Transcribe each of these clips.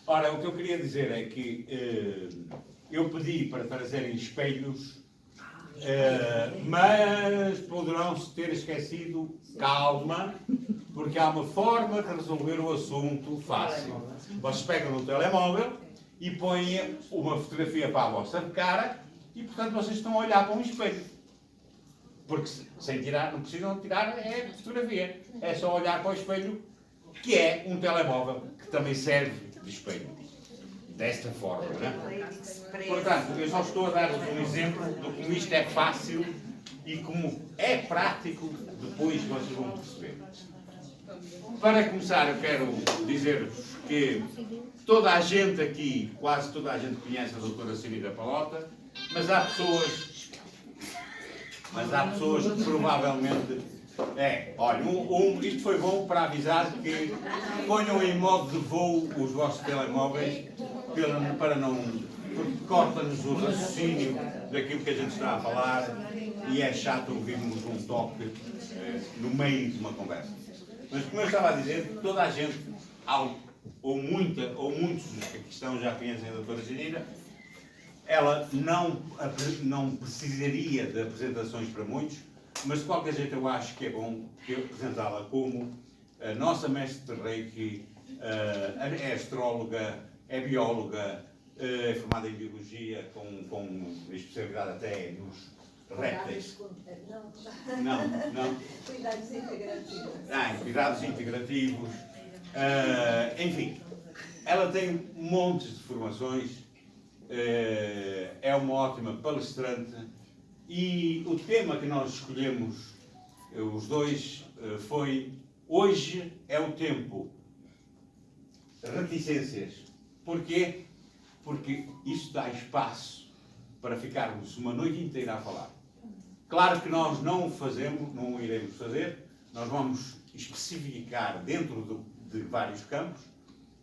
Ora, o que eu queria dizer é que eu pedi para trazerem espelhos, mas poderão-se ter esquecido. Calma, porque há uma forma de resolver o assunto fácil. Vocês pegam no telemóvel e põem uma fotografia para a vossa cara e, portanto, vocês estão a olhar para um espelho. Porque sem tirar, não precisam tirar a fotografia. É só olhar para o espelho, que é um telemóvel, que também serve de espelho. Desta forma, não é? Portanto, eu só estou a dar-vos um exemplo de como isto é fácil e como é prático, depois vocês vão perceber. Para começar, eu quero dizer-vos que toda a gente aqui, quase toda a gente conhece a doutora Cineira Palota, mas há pessoas que provavelmente... olha, isto foi bom para avisar que ponham em modo de voo os vossos telemóveis para não... porque corta-nos o raciocínio daquilo que a gente está a falar e é chato ouvirmos um toque no meio de uma conversa. Mas como eu estava a dizer, toda a gente, ou muitos dos que aqui estão já conhecem a doutora Cineira. Ela não precisaria de apresentações para muitos, mas de qualquer jeito eu acho que é bom apresentá-la como a nossa mestre de Reiki, é astróloga, é bióloga, é formada em biologia, com especialidade até nos répteis. Não. Cuidados integrativos. Cuidados integrativos. Enfim, ela tem montes de formações. É uma ótima palestrante e o tema que nós escolhemos, os dois, foi Hoje é o Tempo. Reticências. Porquê? Porque isso dá espaço para ficarmos uma noite inteira a falar. Claro que nós não iremos fazer, nós vamos especificar dentro de vários campos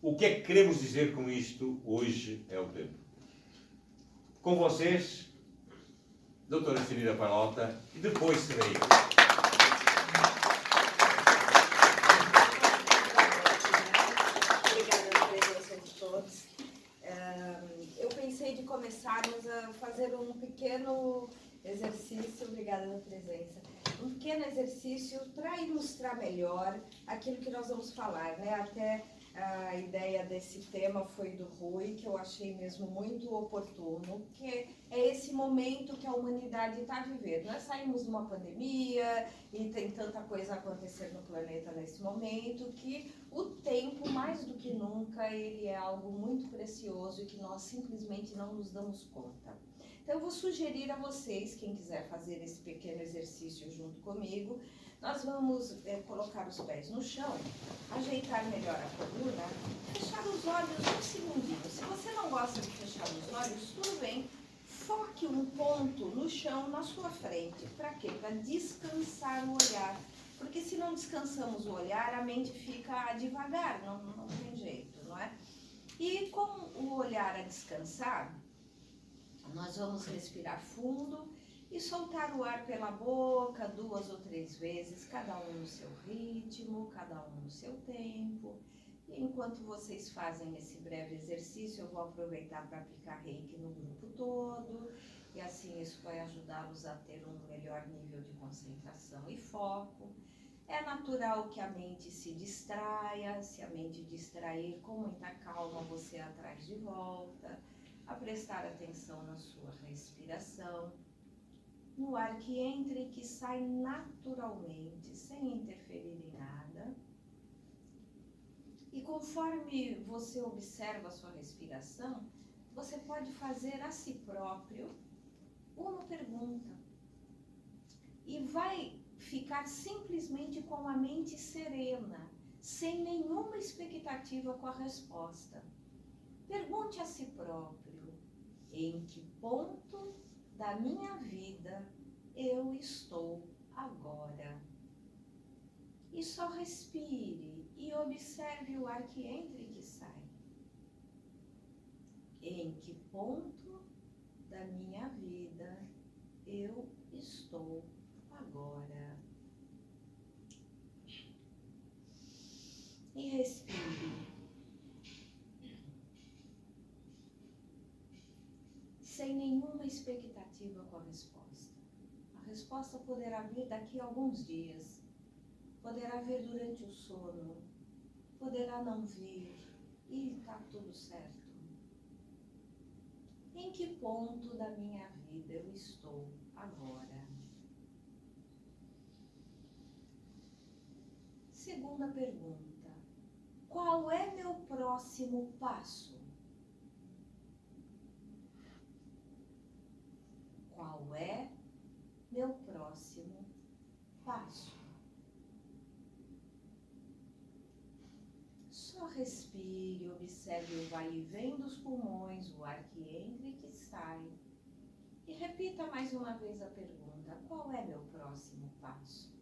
o que é que queremos dizer com isto. Hoje é o tempo. Com vocês, doutora Cineira Palota, e depois serei eu. Obrigada pela presença de todos. Eu pensei de começarmos a fazer um pequeno exercício, obrigada pela presença, um pequeno exercício para ilustrar melhor aquilo que nós vamos falar, né? Até a ideia desse tema foi do Rui, que eu achei mesmo muito oportuno, que é esse momento que a humanidade está vivendo. Nós saímos de uma pandemia e tem tanta coisa acontecendo no planeta nesse momento que o tempo, mais do que nunca, ele é algo muito precioso e que nós simplesmente não nos damos conta. Então eu vou sugerir a vocês, quem quiser fazer esse pequeno exercício junto comigo, nós vamos colocar os pés no chão, ajeitar melhor a coluna, fechar os olhos um segundinho. Se você não gosta de fechar os olhos, tudo bem. Foque um ponto no chão na sua frente. Para quê? Para descansar o olhar. Porque se não descansamos o olhar, a mente fica devagar, não tem jeito, não é? E com o olhar a descansar, nós vamos respirar fundo e soltar o ar pela boca 2 ou 3 vezes, cada um no seu ritmo, cada um no seu tempo. E enquanto vocês fazem esse breve exercício, eu vou aproveitar para aplicar Reiki no grupo todo, e assim isso vai ajudá-los a ter um melhor nível de concentração e foco. É natural que a mente se distraia, se a mente distrair, com muita calma você atrás de volta, a prestar atenção na sua respiração, no ar que entra e que sai naturalmente, sem interferir em nada. E conforme você observa a sua respiração, você pode fazer a si próprio uma pergunta. E vai ficar simplesmente com a mente serena, sem nenhuma expectativa com a resposta. Pergunte a si próprio: em que ponto da minha vida eu estou agora? E só respire e observe o ar que entra e que sai. Em que ponto da minha vida eu estou agora? E respire. nenhuma expectativa com a resposta. A resposta poderá vir daqui a alguns dias, poderá vir durante o sono, poderá não vir, e está tudo certo. Em que ponto da minha vida eu estou agora? Segunda pergunta: qual é meu próximo passo? Qual é meu próximo passo? Só respire, observe o vai e vem dos pulmões, o ar que entra e que sai. E repita mais uma vez a pergunta: qual é meu próximo passo?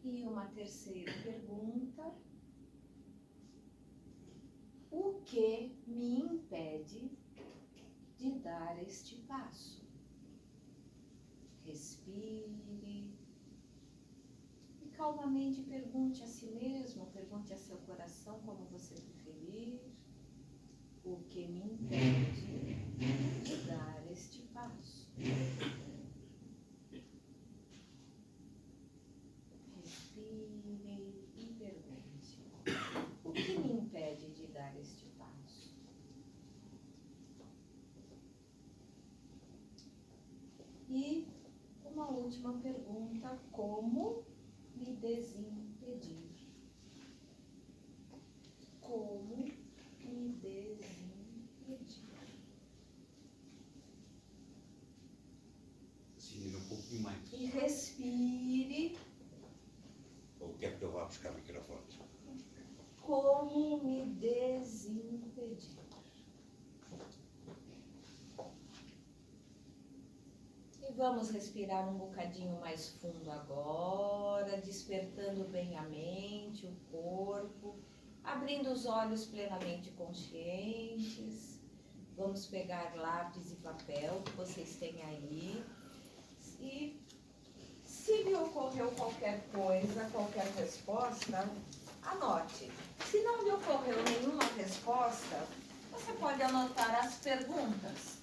E uma terceira pergunta: o que me impede de dar este passo? Respire e calmamente pergunte a si mesmo, pergunte a seu coração, como você preferir, o que me impede de dar este passo? Respire e pergunte: o que me impede de dar este passo? E uma última pergunta: como me desimpedir? Como me desimpedir? Sim, um pouquinho mais. E respire. Ou quer que eu vá buscar microfone? Como me desimpedir? E vamos respirar um bocadinho mais fundo agora, despertando bem a mente, o corpo, abrindo os olhos plenamente conscientes. Vamos pegar lápis e papel que vocês têm aí. E se lhe ocorreu qualquer coisa, qualquer resposta, anote. Se não lhe ocorreu nenhuma resposta, você pode anotar as perguntas.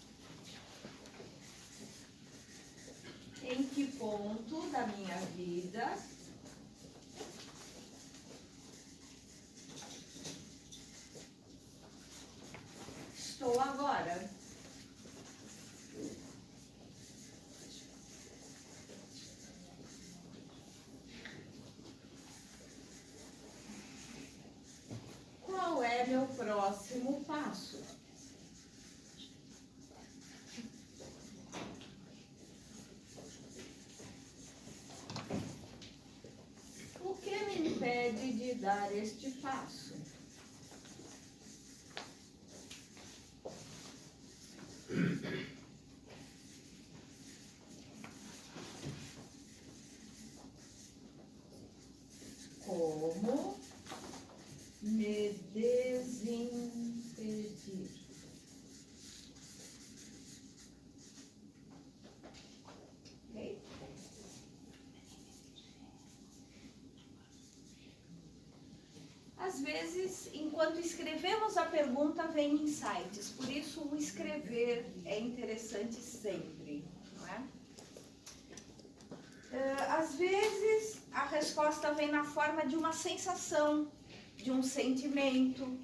Em que ponto da minha vida estou agora? Qual é meu próximo passo? O que me impede de dar este passo? Como me desimpedir? Ok? Às vezes, enquanto escrevemos a pergunta, vem insights. Por isso, o escrever é interessante sempre, não é? Às vezes, a resposta vem na forma de uma sensação, de um sentimento,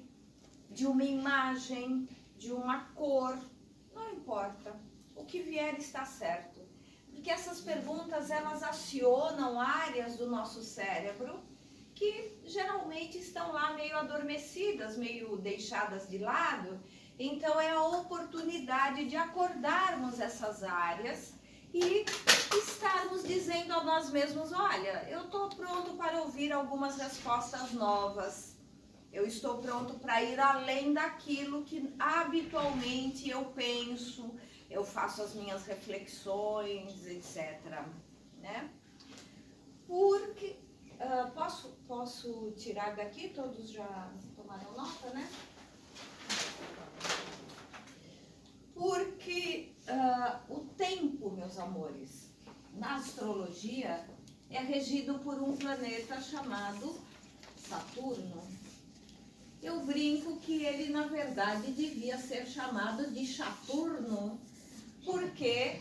de uma imagem, de uma cor. Não importa. O que vier está certo. Porque essas perguntas, elas acionam áreas do nosso cérebro que geralmente estão lá meio adormecidas, meio deixadas de lado. Então é a oportunidade de acordarmos essas áreas e estarmos dizendo a nós mesmos: olha, eu estou pronto para ouvir algumas respostas novas. Eu estou pronto para ir além daquilo que habitualmente eu penso, eu faço as minhas reflexões, etc. Né? Porque posso tirar daqui? Todos já tomaram nota, né? Porque o tempo, meus amores, na astrologia é regido por um planeta chamado Saturno. eu brinco que ele, na verdade, devia ser chamado de Saturno, porque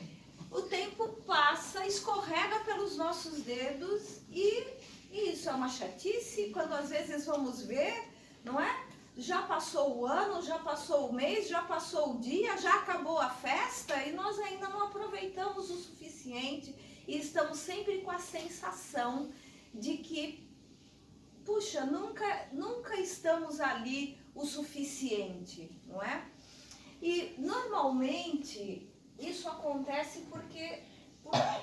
o tempo passa, escorrega pelos nossos dedos e isso é uma chatice quando às vezes vamos ver, não é? Já passou o ano, já passou o mês, já passou o dia, já acabou a festa e nós ainda não aproveitamos o suficiente e estamos sempre com a sensação de que, puxa, nunca estamos ali o suficiente, não é? E normalmente isso acontece por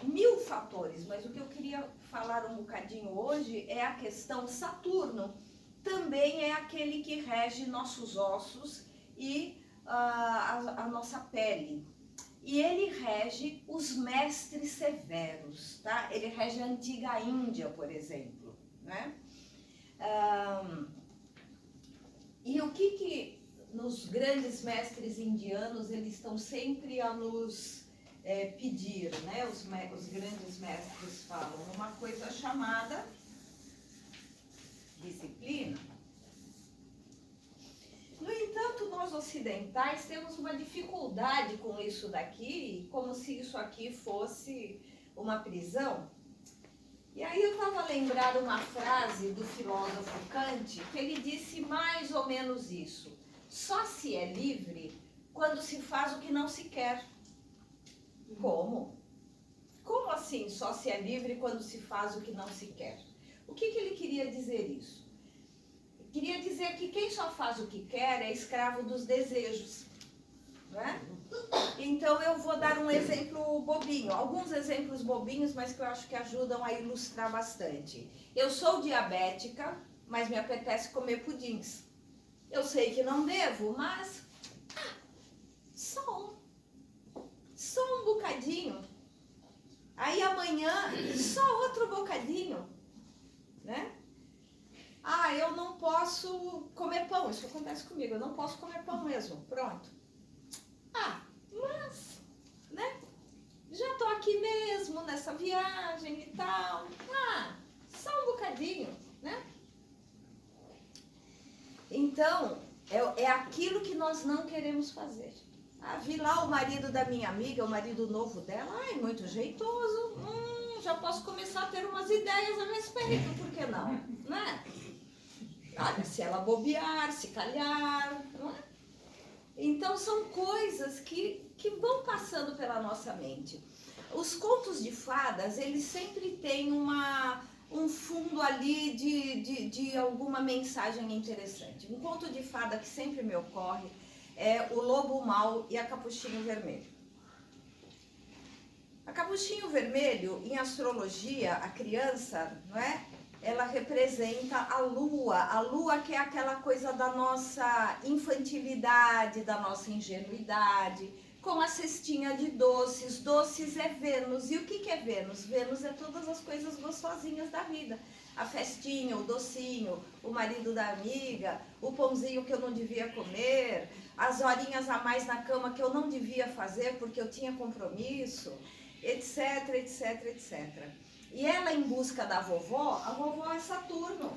mil fatores, mas o que eu queria falar um bocadinho hoje é a questão Saturno. Também é aquele que rege nossos ossos e a nossa pele. E ele rege os mestres severos, tá? Ele rege a antiga Índia, por exemplo, né? E o que nos grandes mestres indianos eles estão sempre a nos pedir, né? Os grandes mestres falam uma coisa chamada disciplina. No entanto, nós ocidentais temos uma dificuldade com isso daqui, como se isso aqui fosse uma prisão. E aí eu estava a lembrar uma frase do filósofo Kant, que ele disse mais ou menos isso: só se é livre quando se faz o que não se quer. Como? Como assim só se é livre quando se faz o que não se quer? O que ele queria dizer isso? Queria dizer que quem só faz o que quer é escravo dos desejos, não é? Então eu vou dar um exemplo bobinho, alguns exemplos bobinhos, mas que eu acho que ajudam a ilustrar bastante. Eu sou diabética, mas me apetece comer pudins. Eu sei que não devo, mas só um bocadinho. Aí amanhã, só outro bocadinho, né? Ah, eu não posso comer pão, isso acontece comigo, eu não posso comer pão mesmo, pronto. Ah, mas, né? Já tô aqui mesmo, nessa viagem e tal. Ah, só um bocadinho, né? Então, é aquilo que nós não queremos fazer. Ah, vi lá o marido da minha amiga, o marido novo dela, ai, muito jeitoso, já posso começar a ter umas ideias a respeito, por que não? Né? Olha, se ela bobear, se calhar, não é? Então são coisas que vão passando pela nossa mente. Os contos de fadas, eles sempre têm um fundo ali de alguma mensagem interessante. Um conto de fada que sempre me ocorre é o Lobo Mau e a Capuchinho Vermelho. A Capuchinho Vermelho, em astrologia, a criança, não é? Ela representa a lua que é aquela coisa da nossa infantilidade, da nossa ingenuidade, com a cestinha de doces. Doces é Vênus. E o que é Vênus? Vênus é todas as coisas gostosinhas da vida. A festinha, o docinho, o marido da amiga, o pãozinho que eu não devia comer, as horinhas a mais na cama que eu não devia fazer porque eu tinha compromisso, etc, etc, etc. E ela em busca da vovó, a vovó é Saturno.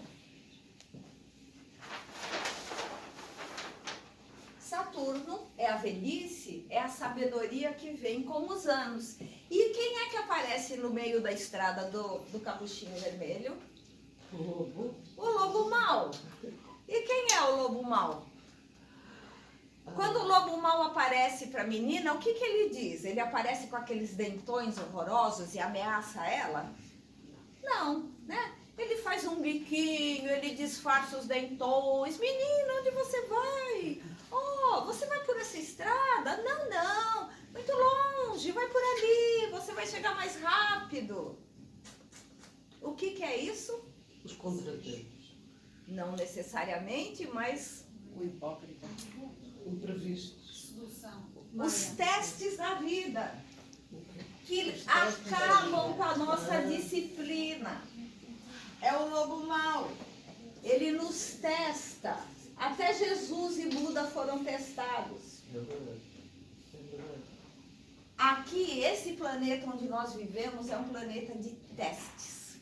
Saturno é a velhice, é a sabedoria que vem com os anos. E quem é que aparece no meio da estrada do Capuchinho Vermelho? O lobo. O Lobo Mau. E quem é o Lobo Mau? Quando o Lobo Mau aparece para a menina, o que ele diz? Ele aparece com aqueles dentões horrorosos e ameaça ela? Não, né? Ele faz um biquinho, ele disfarça os dentões. Menina, onde você vai? Oh, você vai por essa estrada? Não, muito longe, vai por ali, você vai chegar mais rápido. O que é isso? Os contratempos. Não necessariamente, mas O hipócrita. Imprevisto. os testes da vida que acabam com a nossa disciplina. É o Lobo Mau. Ele nos testa. Até Jesus e Buda foram testados. É verdade. É verdade. Aqui, esse planeta onde nós vivemos é um planeta de testes.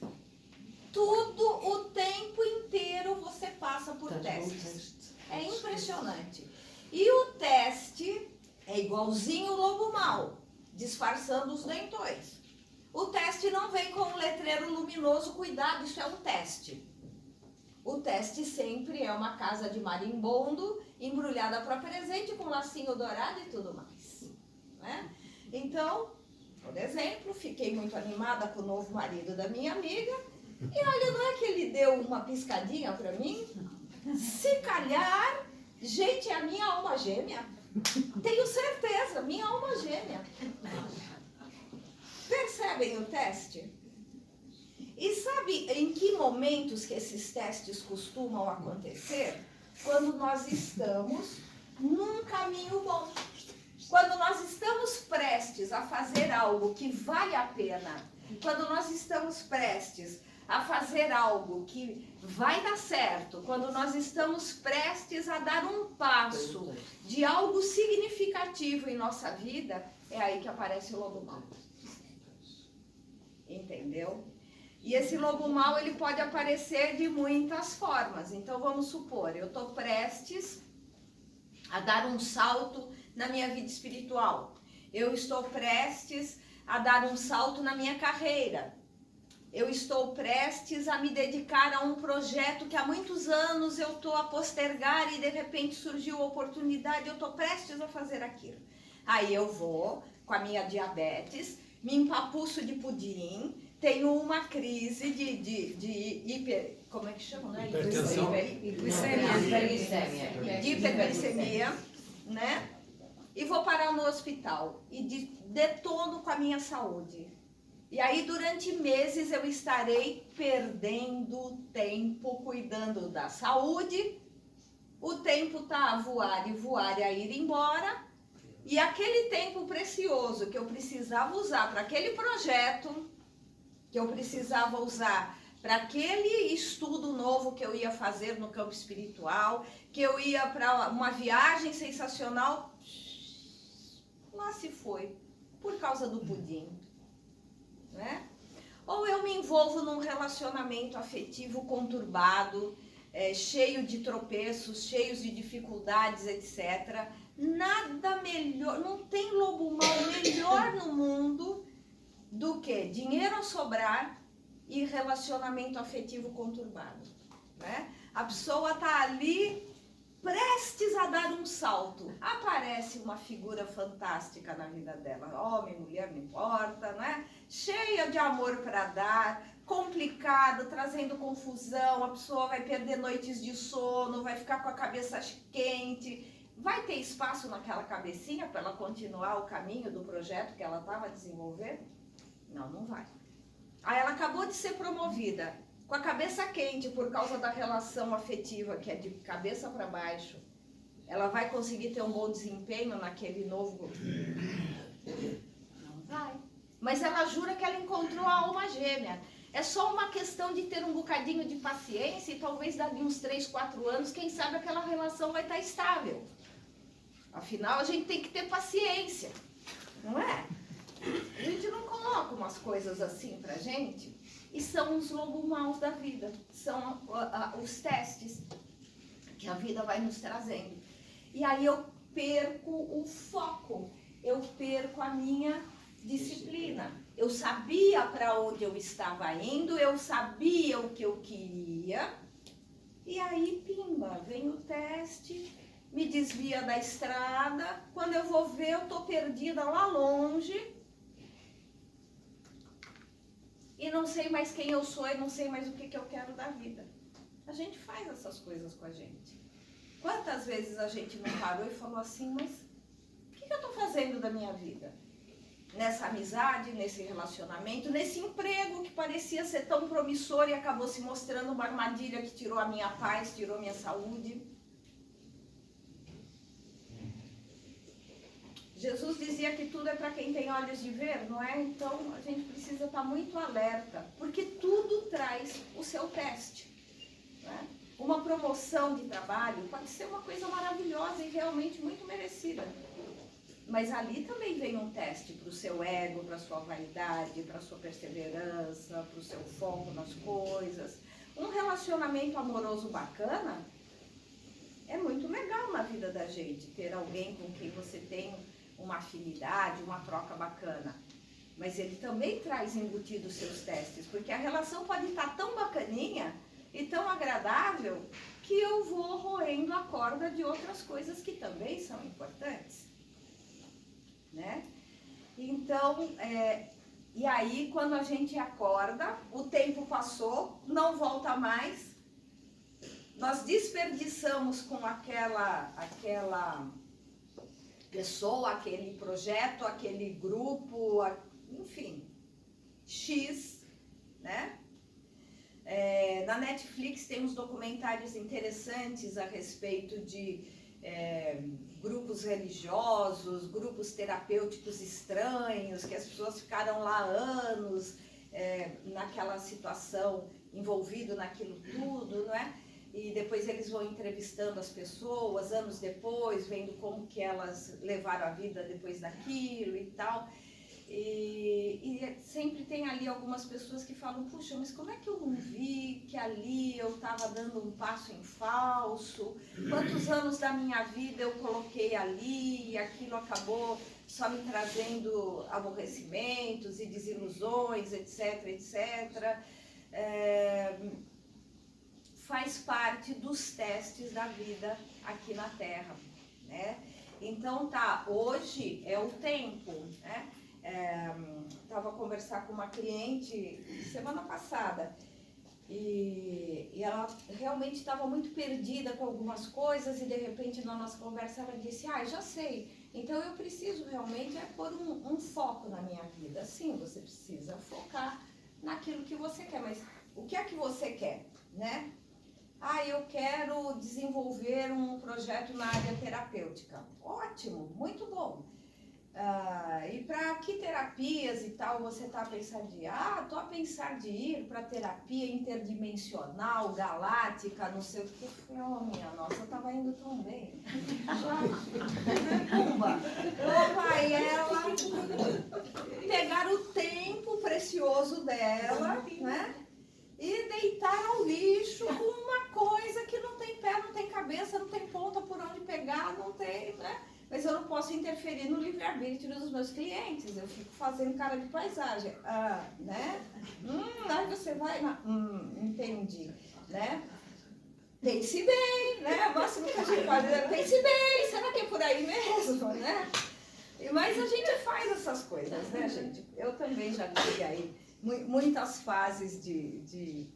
Tudo o tempo inteiro você passa por Estás com testes. teste. É impressionante. E o teste é igualzinho o lobo mau, disfarçando os dentões. O teste não vem com um letreiro luminoso, cuidado, isso é um teste. O teste sempre é uma casa de marimbondo, embrulhada para presente, com lacinho dourado e tudo mais. Né? Então, por exemplo, fiquei muito animada com o novo marido da minha amiga, e olha, não é que ele deu uma piscadinha para mim? Se calhar, gente, é a minha alma gêmea. Tenho certeza, minha alma gêmea. Percebem o teste? E sabe em que momentos que esses testes costumam acontecer? Quando nós estamos num caminho bom. Quando nós estamos prestes a fazer algo que vale a pena, quando nós estamos prestes a fazer algo que vai dar certo, quando nós estamos prestes a dar um passo de algo significativo em nossa vida, é aí que aparece o lobo mau. Entendeu? E esse lobo mau, ele pode aparecer de muitas formas. Então, vamos supor, eu estou prestes a dar um salto na minha vida espiritual. Eu estou prestes a dar um salto na minha carreira. Eu estou prestes a me dedicar a um projeto que há muitos anos eu estou a postergar e de repente surgiu a oportunidade, eu estou prestes a fazer aquilo. Aí eu vou com a minha diabetes, me empapuço de pudim, tenho uma crise de hiper... Como é que chama? Né? Hipertensão. De hiperglicemia, né? E vou parar no hospital e detono com a minha saúde. E aí, durante meses, eu estarei perdendo tempo cuidando da saúde. O tempo está a voar e a ir embora. E aquele tempo precioso que eu precisava usar para aquele projeto, que eu precisava usar para aquele estudo novo que eu ia fazer no campo espiritual, que eu ia para uma viagem sensacional, lá se foi, por causa do pudim. Né? Ou eu me envolvo num relacionamento afetivo conturbado, cheio de tropeços, cheios de dificuldades, etc. Nada melhor, não tem lobo mau melhor no mundo do que dinheiro a sobrar e relacionamento afetivo conturbado. Né? A pessoa está ali prestes a dar um salto, aparece uma figura fantástica na vida dela, homem, mulher, não importa, né? Cheia de amor para dar, complicado, trazendo confusão, a pessoa vai perder noites de sono, vai ficar com a cabeça quente, vai ter espaço naquela cabecinha para ela continuar o caminho do projeto que ela estava desenvolvendo? Não, não vai. Aí ela acabou de ser promovida, com a cabeça quente por causa da relação afetiva, que é de cabeça para baixo. Ela vai conseguir ter um bom desempenho naquele novo... Não vai. Mas ela jura que ela encontrou a alma gêmea. É só uma questão de ter um bocadinho de paciência e talvez daqui uns 3, 4 anos, quem sabe aquela relação vai estar estável. Afinal, a gente tem que ter paciência, não é? A gente não coloca umas coisas assim pra gente, e são os lobos maus da vida, são os testes que a vida vai nos trazendo. E aí eu perco o foco, eu perco a minha disciplina. Eu sabia para onde eu estava indo, eu sabia o que eu queria, e aí, pimba, vem o teste, me desvia da estrada, quando eu vou ver, eu tô perdida lá longe, e não sei mais quem eu sou, e não sei mais o que eu quero da vida. A gente faz essas coisas com a gente. Quantas vezes a gente não parou e falou assim, mas o que eu estou fazendo da minha vida? Nessa amizade, nesse relacionamento, nesse emprego que parecia ser tão promissor e acabou se mostrando uma armadilha que tirou a minha paz, tirou a minha saúde. Jesus dizia que tudo é para quem tem olhos de ver, não é? Então a gente precisa estar muito alerta, porque tudo traz o seu teste. Né? Uma promoção de trabalho pode ser uma coisa maravilhosa e realmente muito merecida. Mas ali também vem um teste para o seu ego, para a sua vaidade, para a sua perseverança, para o seu foco nas coisas. Um relacionamento amoroso bacana é muito legal na vida da gente ter alguém com quem você tem uma afinidade, uma troca bacana. Mas ele também traz embutido os seus testes, porque a relação pode estar tão bacaninha e tão agradável que eu vou roendo a corda de outras coisas que também são importantes, né? Então, e aí quando a gente acorda, o tempo passou, não volta mais, nós desperdiçamos com aquela pessoa, aquele projeto, aquele grupo, enfim, X, né? Na Netflix tem uns documentários interessantes a respeito de grupos religiosos, grupos terapêuticos estranhos, que as pessoas ficaram lá anos naquela situação, envolvido naquilo tudo, não é? E depois eles vão entrevistando as pessoas, anos depois, vendo como que elas levaram a vida depois daquilo e tal. E sempre tem ali algumas pessoas que falam, puxa, mas como é que eu não vi que ali eu estava dando um passo em falso? Quantos anos da minha vida eu coloquei ali e aquilo acabou só me trazendo aborrecimentos e desilusões, etc, etc. Faz parte dos testes da vida aqui na Terra, né? Então tá, hoje é o tempo, né? Estava a conversar com uma cliente semana passada e ela realmente estava muito perdida com algumas coisas e de repente na nossa conversa ela disse, já sei, então eu preciso realmente pôr um foco na minha vida. Sim, você precisa focar naquilo que você quer, mas o que é que você quer, né? Eu quero desenvolver um projeto na área terapêutica. Ótimo, muito bom. E para que terapias e tal você está a pensar de ir? Estou a pensar de ir para terapia interdimensional, galáctica, não sei o que. Minha nossa, eu estava indo tão bem. Pumba! Opa, e ela pegar o tempo precioso dela, né? E deitar ao lixo com uma coisa que não tem pé, não tem cabeça, não tem ponta por onde pegar, não tem, né? Mas eu não posso interferir no livre-arbítrio dos meus clientes, eu fico fazendo cara de paisagem, né? Aí você vai, entendi, né? Pense bem, né? O máximo que a gente pode dizer, pense bem, será que é por aí mesmo, né? Mas a gente faz essas coisas, né, gente? Eu também já tive aí muitas fases de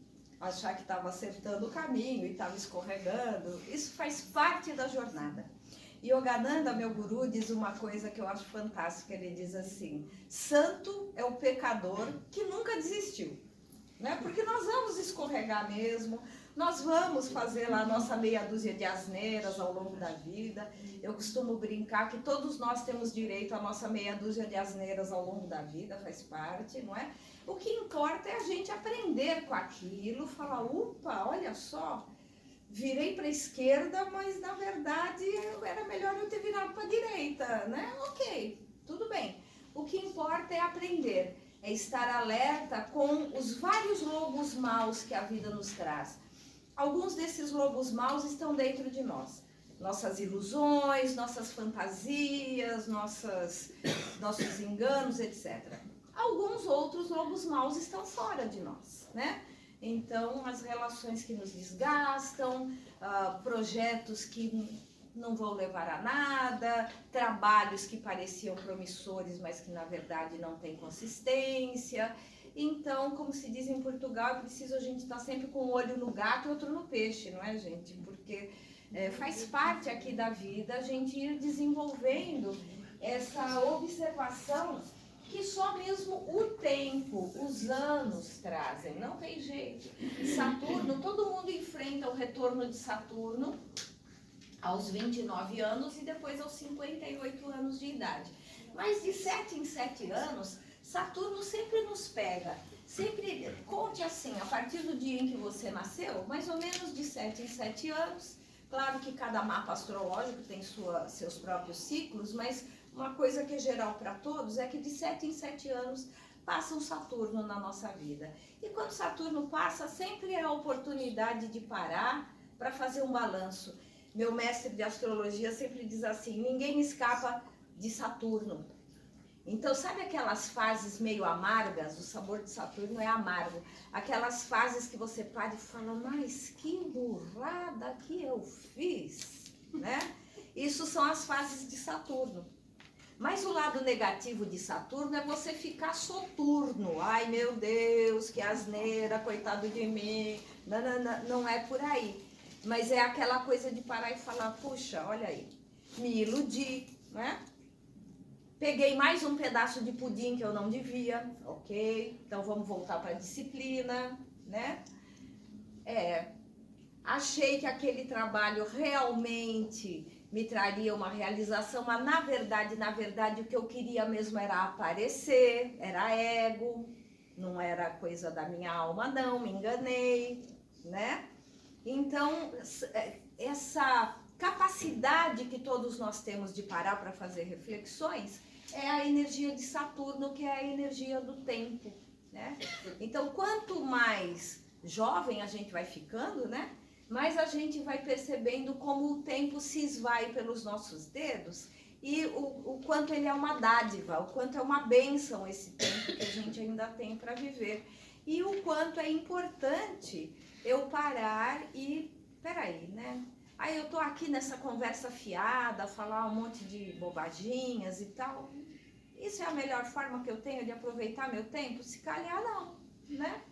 achar que estava acertando o caminho e estava escorregando. Isso faz parte da jornada. E Yogananda, meu guru, diz uma coisa que eu acho fantástica. Ele diz assim, santo é o pecador que nunca desistiu, né? Porque nós vamos escorregar mesmo, nós vamos fazer lá a nossa meia dúzia de asneiras ao longo da vida. Eu costumo brincar que todos nós temos direito à nossa meia dúzia de asneiras ao longo da vida, faz parte, não é? O que importa é a gente aprender com aquilo, falar, opa, olha só, virei para a esquerda, mas na verdade era melhor eu ter virado para a direita, né? Ok, tudo bem. O que importa é aprender, é estar alerta com os vários lobos maus que a vida nos traz. Alguns desses lobos maus estão dentro de nós. Nossas ilusões, nossas fantasias, nossos enganos, etc. Alguns outros lobos maus estão fora de nós, né? Então, as relações que nos desgastam, projetos que não vão levar a nada, trabalhos que pareciam promissores, mas que na verdade não têm consistência. Então, como se diz em Portugal, é preciso a gente estar sempre com um olho no gato e outro no peixe, não é, gente? Porque faz parte aqui da vida a gente ir desenvolvendo essa observação que só mesmo o tempo, os anos trazem, não tem jeito. Saturno, todo mundo enfrenta o retorno de Saturno aos 29 anos e depois aos 58 anos de idade. Mas de 7 em 7 anos, Saturno sempre nos pega. Sempre, conte assim, a partir do dia em que você nasceu, mais ou menos de 7 em 7 anos. Claro que cada mapa astrológico tem seus próprios ciclos, mas uma coisa que é geral para todos é que de 7 em 7 anos passa um Saturno na nossa vida. E quando Saturno passa, sempre é a oportunidade de parar para fazer um balanço. meu mestre de astrologia sempre diz assim, ninguém escapa de Saturno. Então, sabe aquelas fases meio amargas? O sabor de Saturno é amargo. Aquelas fases que você para e fala, mas que burrada que eu fiz, né? Isso são as fases de Saturno. Mas o lado negativo de Saturno é você ficar soturno. Ai, meu Deus, que asneira, coitado de mim. Não, não é por aí. Mas é aquela coisa de parar e falar, puxa, olha aí, me iludi, né? Peguei mais um pedaço de pudim que eu não devia, ok? Então vamos voltar para a disciplina, né? Achei que aquele trabalho realmente me traria uma realização, mas na verdade o que eu queria mesmo era aparecer, era ego, não era coisa da minha alma não, me enganei, né? Então, essa capacidade que todos nós temos de parar para fazer reflexões é a energia de Saturno, que é a energia do tempo, né? Então, quanto mais jovem a gente vai ficando, né? Mais a gente vai percebendo como o tempo se esvai pelos nossos dedos e o quanto ele é uma dádiva, o quanto é uma bênção esse tempo que a gente ainda tem para viver. E o quanto é importante eu parar e, peraí, né? Aí eu tô aqui nessa conversa fiada, falar um monte de bobaginhas e tal. Isso é a melhor forma que eu tenho de aproveitar meu tempo? Se calhar não, né?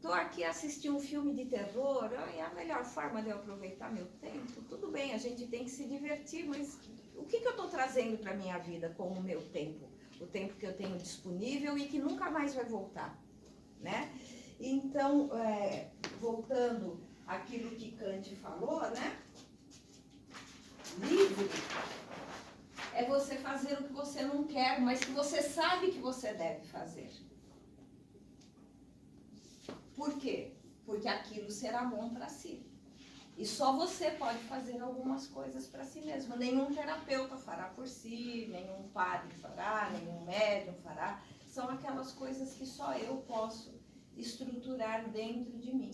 Tô aqui assistindo um filme de terror, é a melhor forma de eu aproveitar meu tempo? Tudo bem, a gente tem que se divertir, mas o que eu tô trazendo para minha vida com o meu tempo? O tempo que eu tenho disponível e que nunca mais vai voltar, né? Então, voltando àquilo que Kant falou, né? Livre é você fazer o que você não quer, mas que você sabe que você deve fazer. Por quê? Porque aquilo será bom para si. E só você pode fazer algumas coisas para si mesmo. Nenhum terapeuta fará por si, nenhum padre fará, nenhum médium fará. São aquelas coisas que só eu posso estruturar dentro de mim,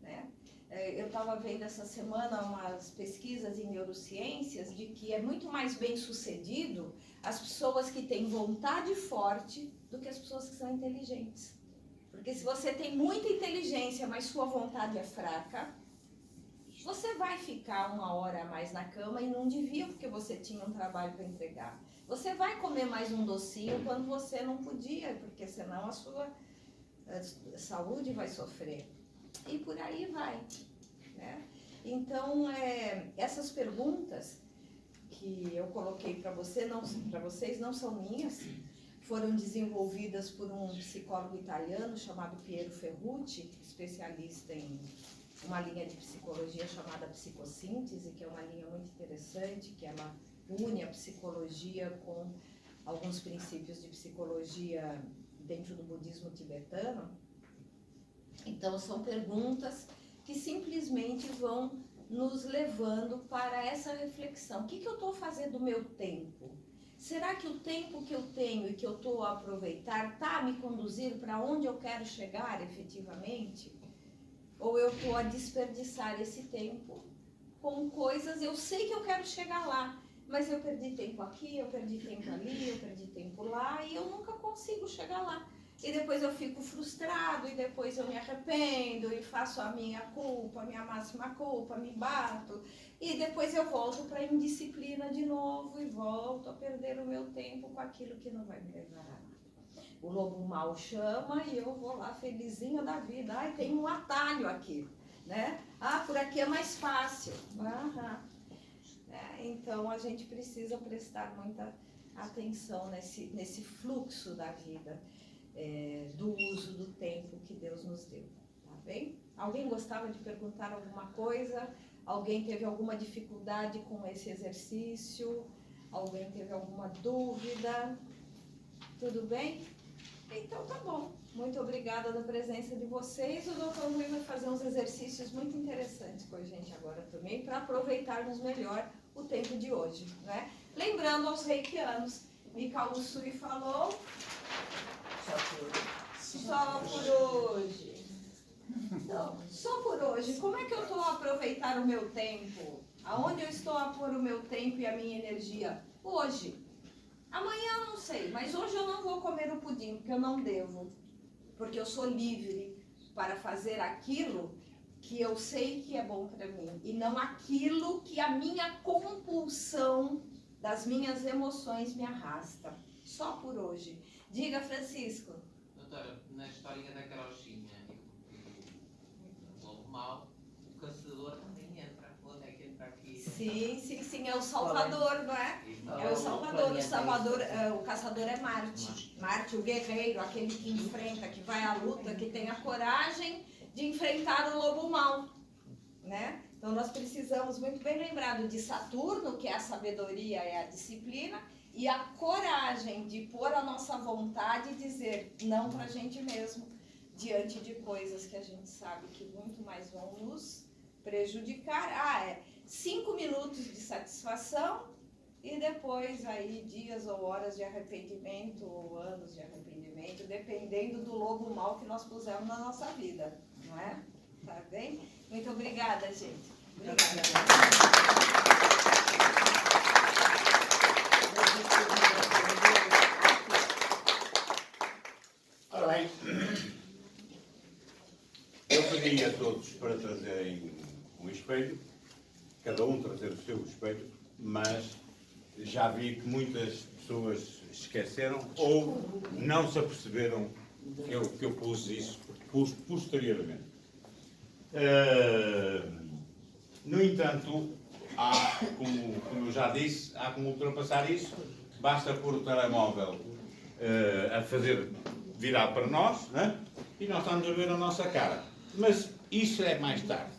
né? Eu estava vendo essa semana umas pesquisas em neurociências de que é muito mais bem sucedido as pessoas que têm vontade forte do que as pessoas que são inteligentes. Porque se você tem muita inteligência, mas sua vontade é fraca, você vai ficar 1 hora a mais na cama e não devia porque você tinha um trabalho para entregar. Você vai comer mais um docinho quando você não podia, porque senão a sua saúde vai sofrer. E por aí vai, né? Então, essas perguntas que eu coloquei para vocês não são minhas, foram desenvolvidas por um psicólogo italiano chamado Piero Ferrucci, especialista em uma linha de psicologia chamada psicossíntese, que é uma linha muito interessante, que ela une a psicologia com alguns princípios de psicologia dentro do budismo tibetano. Então, são perguntas que simplesmente vão nos levando para essa reflexão. O que eu estou fazendo do meu tempo? Será que o tempo que eu tenho e que eu estou a aproveitar está a me conduzir para onde eu quero chegar efetivamente? Ou eu estou a desperdiçar esse tempo com coisas, eu sei que eu quero chegar lá, mas eu perdi tempo aqui, eu perdi tempo ali, eu perdi tempo lá e eu nunca consigo chegar lá. E depois eu fico frustrado, e depois eu me arrependo, e faço a minha culpa, a minha máxima culpa, me bato. E depois eu volto para a indisciplina de novo, e volto a perder o meu tempo com aquilo que não vai me levar a nada. O lobo mau chama, e eu vou lá felizinha da vida. Ai, tem um atalho aqui, né? Ah, por aqui é mais fácil. Então, a gente precisa prestar muita atenção nesse fluxo da vida. Do uso do tempo que Deus nos deu, tá bem? Alguém gostava de perguntar alguma coisa? Alguém teve alguma dificuldade com esse exercício? Alguém teve alguma dúvida? Tudo bem? Então tá bom. Muito obrigada da presença de vocês. O Dr. Rui vai fazer uns exercícios muito interessantes com a gente agora também, para aproveitarmos melhor o tempo de hoje, né? Lembrando aos reikianos, Mikao Usui falou... Só por hoje. Então, só por hoje, como é que eu estou a aproveitar o meu tempo? Aonde eu estou a pôr o meu tempo e a minha energia? Hoje. Amanhã eu não sei, mas hoje eu não vou comer o pudim, porque eu não devo. Porque eu sou livre para fazer aquilo que eu sei que é bom para mim. E não aquilo que a minha compulsão das minhas emoções me arrasta. Só por hoje. Diga, Francisco. Doutora, na historinha da carochinha e do lobo mau, o caçador também entra. Onde é que entra aqui? Sim, é o Salvador, não é? É o Salvador, o caçador é Marte. Marte, o guerreiro, aquele que enfrenta, que vai à luta, que tem a coragem de enfrentar o lobo mau, né? Então nós precisamos, muito bem lembrado, de Saturno, que é a sabedoria, é a disciplina, e a coragem de pôr a nossa vontade e dizer não para a gente mesmo, diante de coisas que a gente sabe que muito mais vão nos prejudicar. 5 minutos de satisfação e depois aí dias ou horas de arrependimento ou anos de arrependimento, dependendo do lobo mau que nós pusemos na nossa vida, não é? Tá bem? Muito obrigada, gente. Obrigada. Ora bem, eu pedi a todos para trazerem um espelho, cada um trazer o seu espelho, mas já vi que muitas pessoas esqueceram ou não se aperceberam que eu pus isso posteriormente. No entanto, como eu já disse, há como ultrapassar isso. Basta pôr o telemóvel a fazer virar para nós, né? E nós estamos a ver a nossa cara. Mas isso é mais tarde.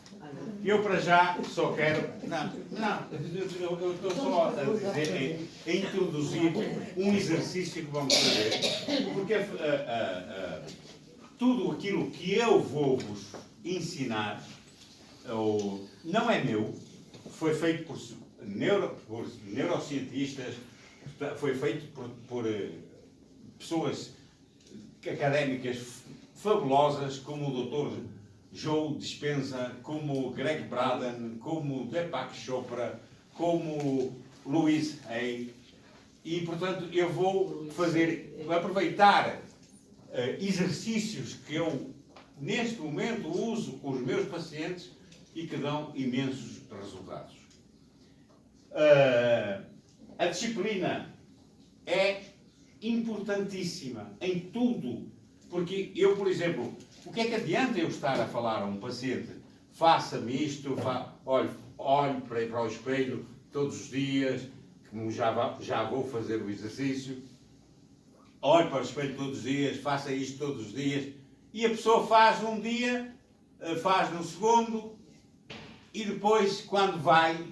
Eu para já só quero... eu estou só a dizer, a introduzir um exercício que vamos fazer, porque tudo aquilo que eu vou vos ensinar não é meu, foi feito por neurocientistas, foi feito por pessoas académicas fabulosas, como o Dr. Joe Dispenza, como Greg Braden, como Deepak Chopra, como Louise Hay. E, portanto, eu vou aproveitar exercícios que eu, neste momento, uso com os meus pacientes e que dão imensos resultados. A disciplina é importantíssima em tudo, porque eu, por exemplo, o que é que adianta eu estar a falar a um paciente, faça-me isto, olhe para o espelho todos os dias, como já vou fazer o exercício, olhe para o espelho todos os dias, faça isto todos os dias, e a pessoa faz um dia, faz no segundo, e depois, quando vai,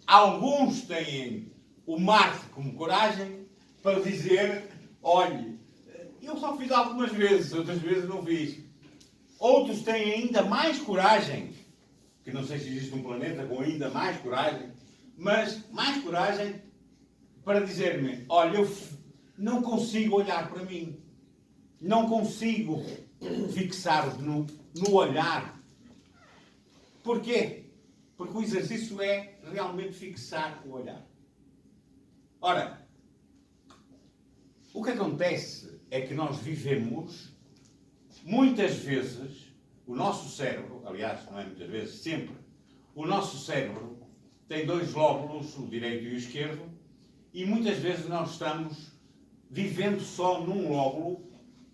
alguns têm o Marte como coragem para dizer, olhe, eu só fiz algumas vezes, outras vezes não fiz. Outros têm ainda mais coragem, que não sei se existe um planeta com ainda mais coragem, mas mais coragem para dizer-me, olha, eu não consigo olhar para mim, não consigo fixar no olhar. Porquê? Porque o exercício é realmente fixar o olhar. Ora, o que acontece é que nós vivemos, muitas vezes, o nosso cérebro, aliás, não é muitas vezes, sempre, o nosso cérebro tem 2 lóbulos, o direito e o esquerdo, e muitas vezes nós estamos vivendo só num lóbulo,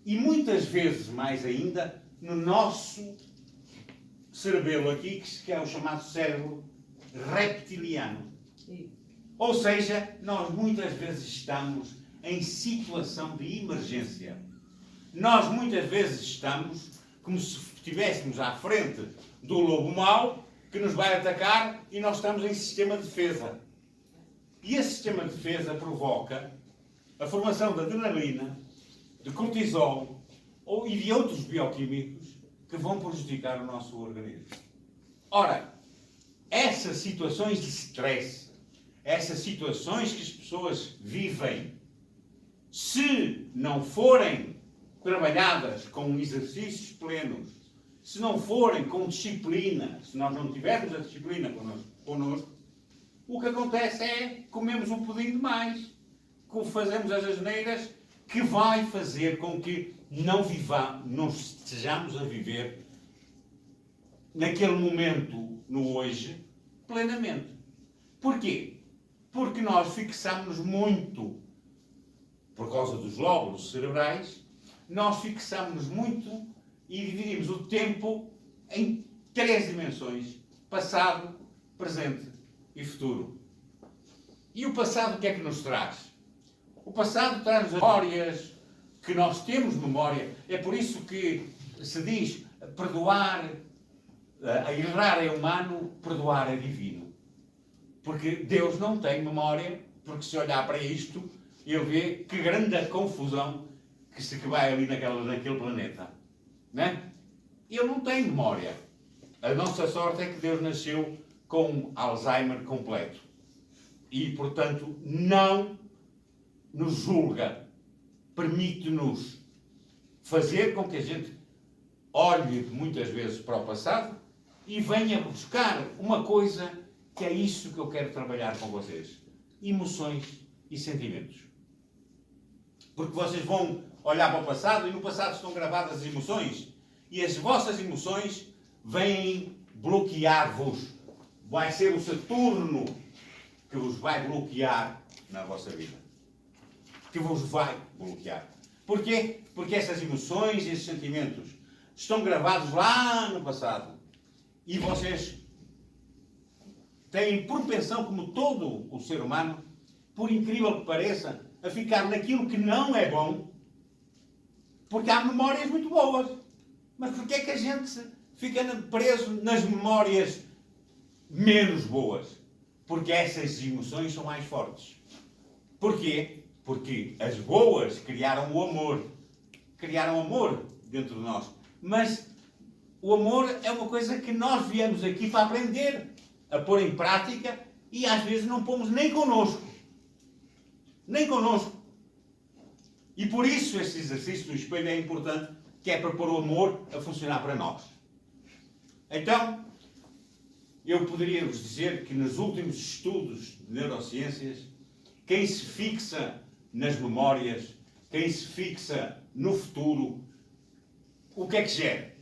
e muitas vezes, mais ainda, no nosso cerebelo aqui, que é o chamado cérebro reptiliano. Ou seja, nós muitas vezes estamos em situação de emergência. Nós muitas vezes estamos como se estivéssemos à frente do lobo mau que nos vai atacar e nós estamos em sistema de defesa. E esse sistema de defesa provoca a formação de adrenalina, de cortisol e de outros bioquímicos que vão prejudicar o nosso organismo. Ora, essas situações de stress, essas situações que as pessoas vivem, se não forem trabalhadas com exercícios plenos, se não forem com disciplina, se nós não tivermos a disciplina connosco, o que acontece é comemos um pudim demais, fazemos as asneiras que vai fazer com que não estejamos a viver naquele momento, no hoje, plenamente. Porquê? Porque nós fixamos muito, por causa dos lóbulos cerebrais, nós fixamos muito e dividimos o tempo em 3 dimensões: passado, presente e futuro. E o passado o que é que nos traz? O passado traz as memórias, que nós temos memória. É por isso que se diz perdoar, errar é humano, perdoar é divino. Porque Deus não tem memória, porque se olhar para isto, ele vê que grande confusão que vai ali naquele planeta. Não é? Ele não tem memória. A nossa sorte é que Deus nasceu com Alzheimer completo. E, portanto, não nos julga. Permite-nos fazer com que a gente olhe muitas vezes para o passado e venha buscar uma coisa que é isso que eu quero trabalhar com vocês: emoções e sentimentos. Porque vocês vão olhar para o passado e no passado estão gravadas as emoções e as vossas emoções vêm bloquear-vos. Vai ser o Saturno que vos vai bloquear na vossa vida. Que vos vai bloquear. Porquê? Porque essas emoções e esses sentimentos estão gravados lá no passado. E vocês têm propensão, como todo o ser humano, por incrível que pareça, a ficar naquilo que não é bom, porque há memórias muito boas. Mas porquê é que a gente fica preso nas memórias menos boas? Porque essas emoções são mais fortes. Porquê? Porque as boas criaram o amor. Criaram amor dentro de nós. Mas o amor é uma coisa que nós viemos aqui para aprender a pôr em prática e às vezes não pomos nem connosco. Nem connosco. E por isso este exercício do espelho é importante, que é para pôr o amor a funcionar para nós. Então, eu poderia vos dizer que nos últimos estudos de neurociências, quem se fixa nas memórias, quem se fixa no futuro, o que é que gera?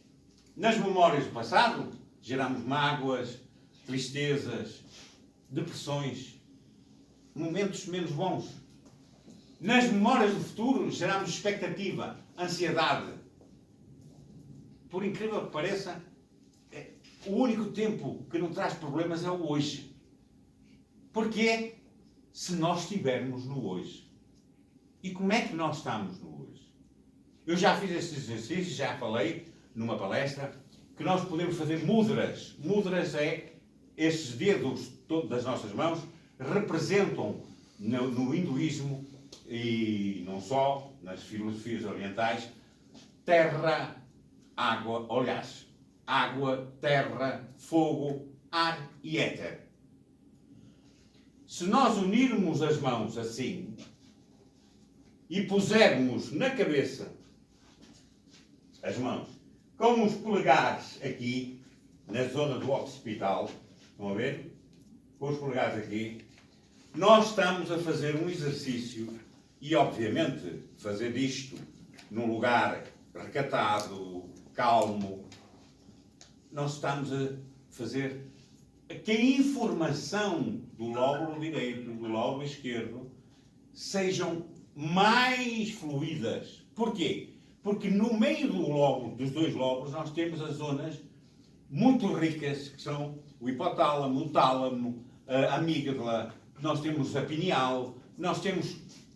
Nas memórias do passado, geramos mágoas, tristezas, depressões, momentos menos bons. Nas memórias do futuro, geramos expectativa, ansiedade. Por incrível que pareça, o único tempo que não traz problemas é o hoje. Porquê? Se nós estivermos no hoje. E como é que nós estamos no hoje? Eu já fiz este exercício, já falei numa palestra, que nós podemos fazer mudras. Mudras é estes dedos das nossas mãos representam no hinduísmo e não só, nas filosofias orientais, terra, água, aliás, água, terra, fogo, ar e éter. Se nós unirmos as mãos assim e pusermos na cabeça as mãos com os polegares aqui, na zona do occipital, estão a ver? Com os polegares aqui, nós estamos a fazer um exercício e, obviamente, fazer isto num lugar recatado, calmo, nós estamos a fazer que a informação do lóbulo direito e do lóbulo esquerdo sejam mais fluídas. Porquê? Porque no meio do lóbulo, dos dois lóbulos, nós temos as zonas muito ricas, que são o hipotálamo, o tálamo, a amígdala, nós temos a pineal, nós temos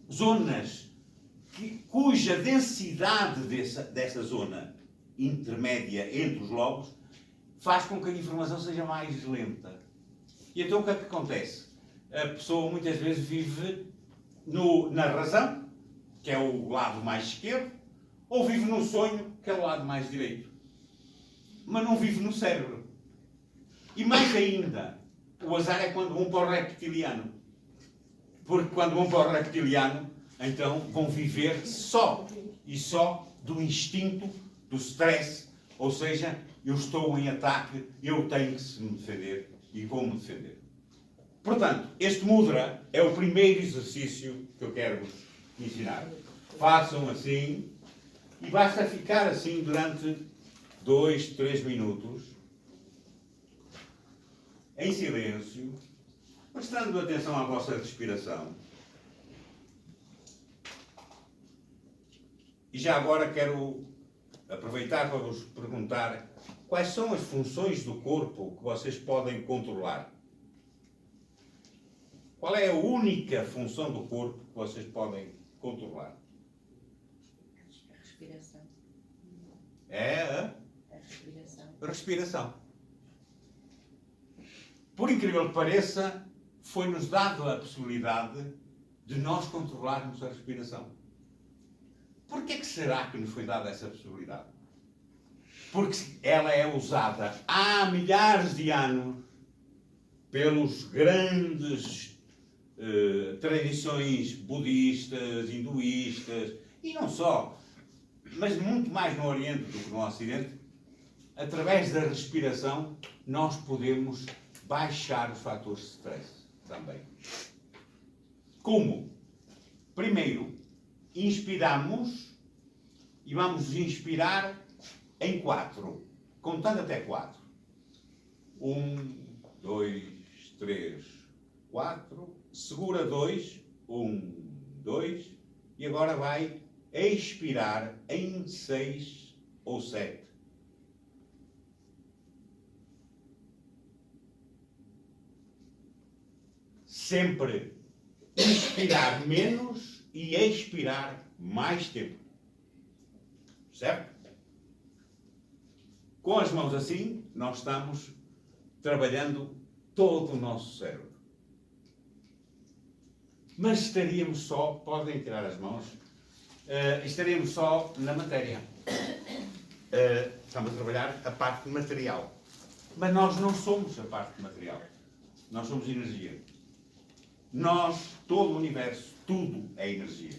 zonas cuja densidade dessa zona intermédia entre os lobos faz com que a informação seja mais lenta. E então o que é que acontece? A pessoa muitas vezes vive na razão, que é o lado mais esquerdo, ou vive no sonho, que é o lado mais direito. Mas não vive no cérebro. E mais ainda, o azar é quando vão para o reptiliano. Porque quando vão para o reptiliano, então vão viver só e só do instinto, do stress, ou seja, eu estou em ataque, eu tenho que se me defender e vou-me defender. Portanto, este mudra é o primeiro exercício que eu quero vos ensinar. Façam assim e basta ficar assim durante 2, 3 minutos, em silêncio, prestando atenção à vossa respiração. E já agora quero aproveitar para vos perguntar quais são as funções do corpo que vocês podem controlar. Qual é a única função do corpo que vocês podem controlar? A respiração. É a A respiração. respiração. Por incrível que pareça, foi-nos dada a possibilidade de nós controlarmos a respiração. Por que será que nos foi dada essa possibilidade? Porque ela é usada há milhares de anos pelos grandes tradições budistas, hinduístas, e não só, mas muito mais no Oriente do que no Ocidente. Através da respiração, nós podemos baixar os fatores de stress também. Como? Primeiro, inspiramos e vamos inspirar em 4, contando até 4. 1, 2, 3, 4. Segura 2. 1, 2. E agora vai expirar em 6 ou 7. Sempre inspirar menos e expirar mais tempo. Certo? Com as mãos assim, nós estamos trabalhando todo o nosso cérebro. Mas estaríamos só, podem tirar as mãos, estaríamos só na matéria. Estamos a trabalhar a parte material. Mas nós não somos a parte material. Nós somos energia. Nós, todo o universo, tudo é energia.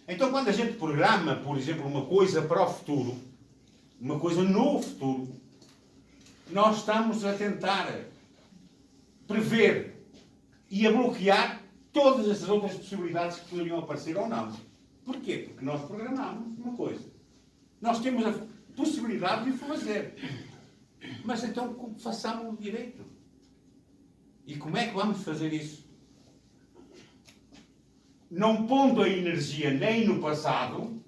Então, quando a gente programa, por exemplo, uma coisa para o futuro, uma coisa no futuro, nós estamos a tentar prever e a bloquear todas essas outras possibilidades que poderiam aparecer ou não. Porquê? Porque nós programamos uma coisa. Nós temos a possibilidade de o fazer. Mas então, façamos direito. E como é que vamos fazer isso? Não pondo a energia nem no passado,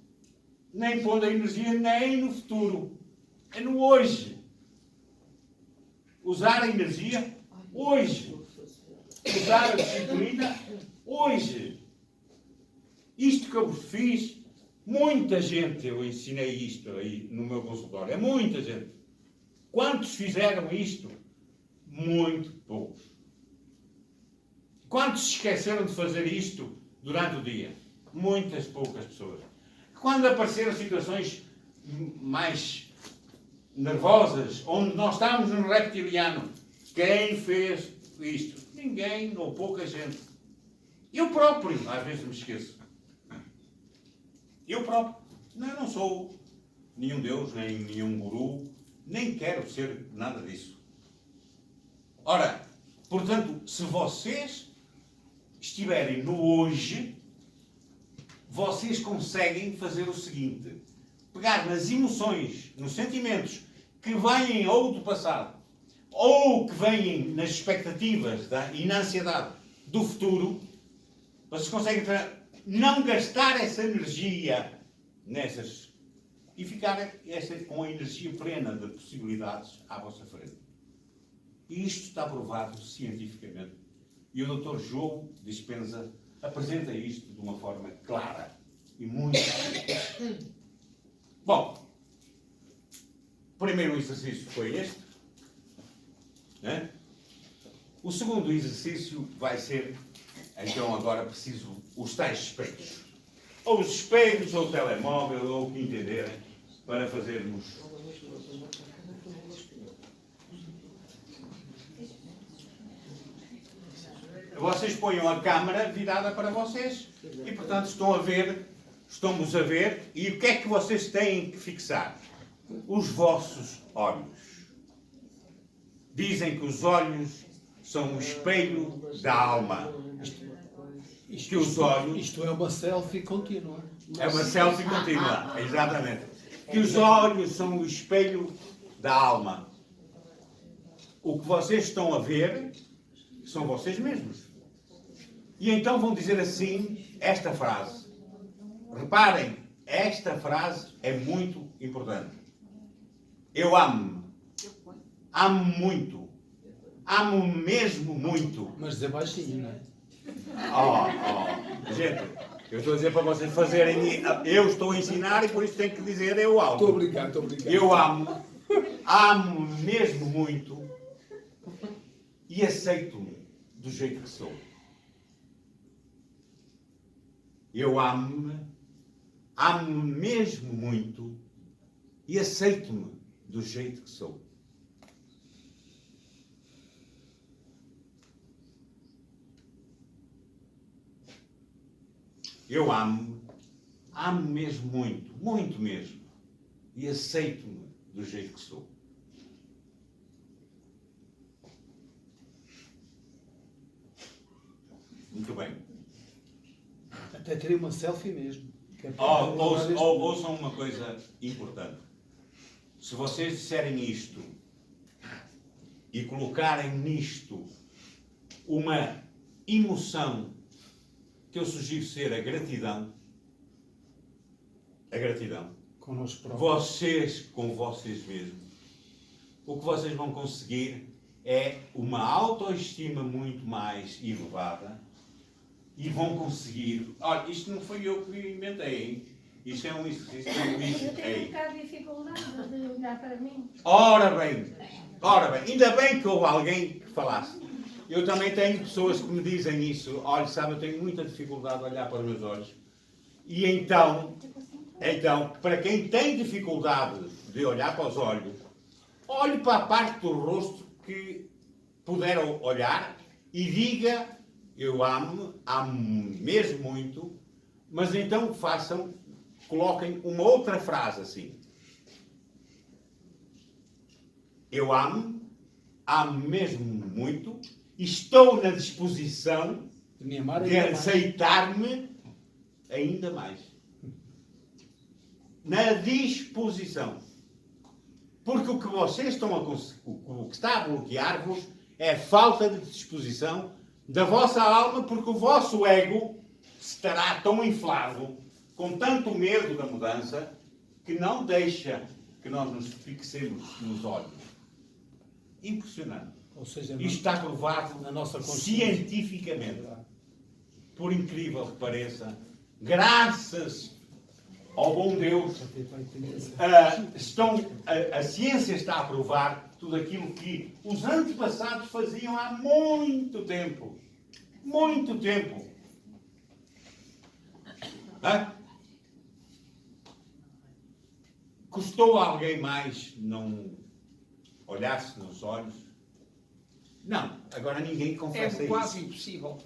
nem pondo a energia nem no futuro. É no hoje. Usar a energia hoje. Usar a disciplina hoje. Isto que eu vos fiz, muita gente, eu ensinei isto aí no meu consultório. É muita gente. Quantos fizeram isto? Muito poucos. Quantos se esqueceram de fazer isto durante o dia? Muitas poucas pessoas. Quando apareceram situações mais nervosas, onde nós estamos no reptiliano, quem fez isto? Ninguém ou pouca gente. Eu próprio, às vezes me esqueço. Eu próprio. Não, eu não sou nenhum Deus, nem nenhum guru, nem quero ser nada disso. Ora, portanto, se vocês estiverem no hoje, vocês conseguem fazer o seguinte: pegar nas emoções, nos sentimentos que vêm ou do passado, ou que vêm nas expectativas e na ansiedade do futuro, vocês conseguem não gastar essa energia nessas e ficar com a energia plena de possibilidades à vossa frente. E isto está provado cientificamente. E o Dr. João Dispenza apresenta isto de uma forma clara e muito clara. Bom, o primeiro exercício foi este. Né? O segundo exercício vai ser, então agora preciso, os tais espelhos. Ou os espelhos, ou o telemóvel, ou o que entenderem, para fazermos. Vocês ponham a câmara virada para vocês e, portanto, estão-vos a ver, e o que é que vocês têm que fixar? os vossos olhos. Dizem que os olhos são o espelho da alma. Que os olhos... Isto é uma selfie contínua. É uma selfie contínua, exatamente. Que os olhos são o espelho da alma. O que vocês estão a ver são vocês mesmos. E então vão dizer assim esta frase. Reparem, esta frase é muito importante. Eu amo-me. Amo-me muito. Amo-me mesmo muito. Mas dizer baixinho, não é? Gente, eu estou a dizer para vocês fazerem. Eu estou a ensinar e por isso tenho que dizer eu amo. Estou obrigado, estou obrigado. Eu amo-me mesmo muito e aceito-me do jeito que sou. Eu amo-me mesmo muito e aceito-me do jeito que sou. Eu amo mesmo muito, muito mesmo, e aceito-me do jeito que sou. Muito bem. Até teria uma selfie mesmo. Que é para lembrar deste- Ouçam uma coisa importante. Se vocês disserem isto e colocarem nisto uma emoção que eu sugiro ser a gratidão, Connosco próprios. vocês com vocês mesmos, o que vocês vão conseguir é uma autoestima muito mais elevada e vão conseguir... Olha, isto não foi eu que inventei, hein? Isto é um exercício que eu Eu tenho um inventei. bocado de dificuldade de olhar para mim. Ora bem, ainda bem que houve alguém que falasse. Eu também tenho pessoas que me dizem isso. Olha, sabe, eu tenho muita dificuldade de olhar para os meus olhos. E então, para quem tem dificuldade de olhar para os olhos, olhe para a parte do rosto que puder olhar e diga, eu amo mesmo muito, mas então coloquem uma outra frase assim. Eu amo mesmo muito, estou na disposição De me amar de ainda mais. aceitar-me ainda mais. Na disposição. Porque o que vocês estão o que está a bloquear-vos é a falta de disposição da vossa alma, porque o vosso ego estará tão inflado, com tanto medo da mudança, que não deixa que nós nos fixemos nos olhos. Impressionante. Ou seja, Isto está provado na nossa consciência. cientificamente. Por incrível que pareça, graças ao bom Deus, a ciência está a provar tudo aquilo que os antepassados faziam há muito tempo. Muito tempo. Custou a alguém mais não olhar-se nos olhos? Não, agora ninguém confessa É-me quase isso. impossível.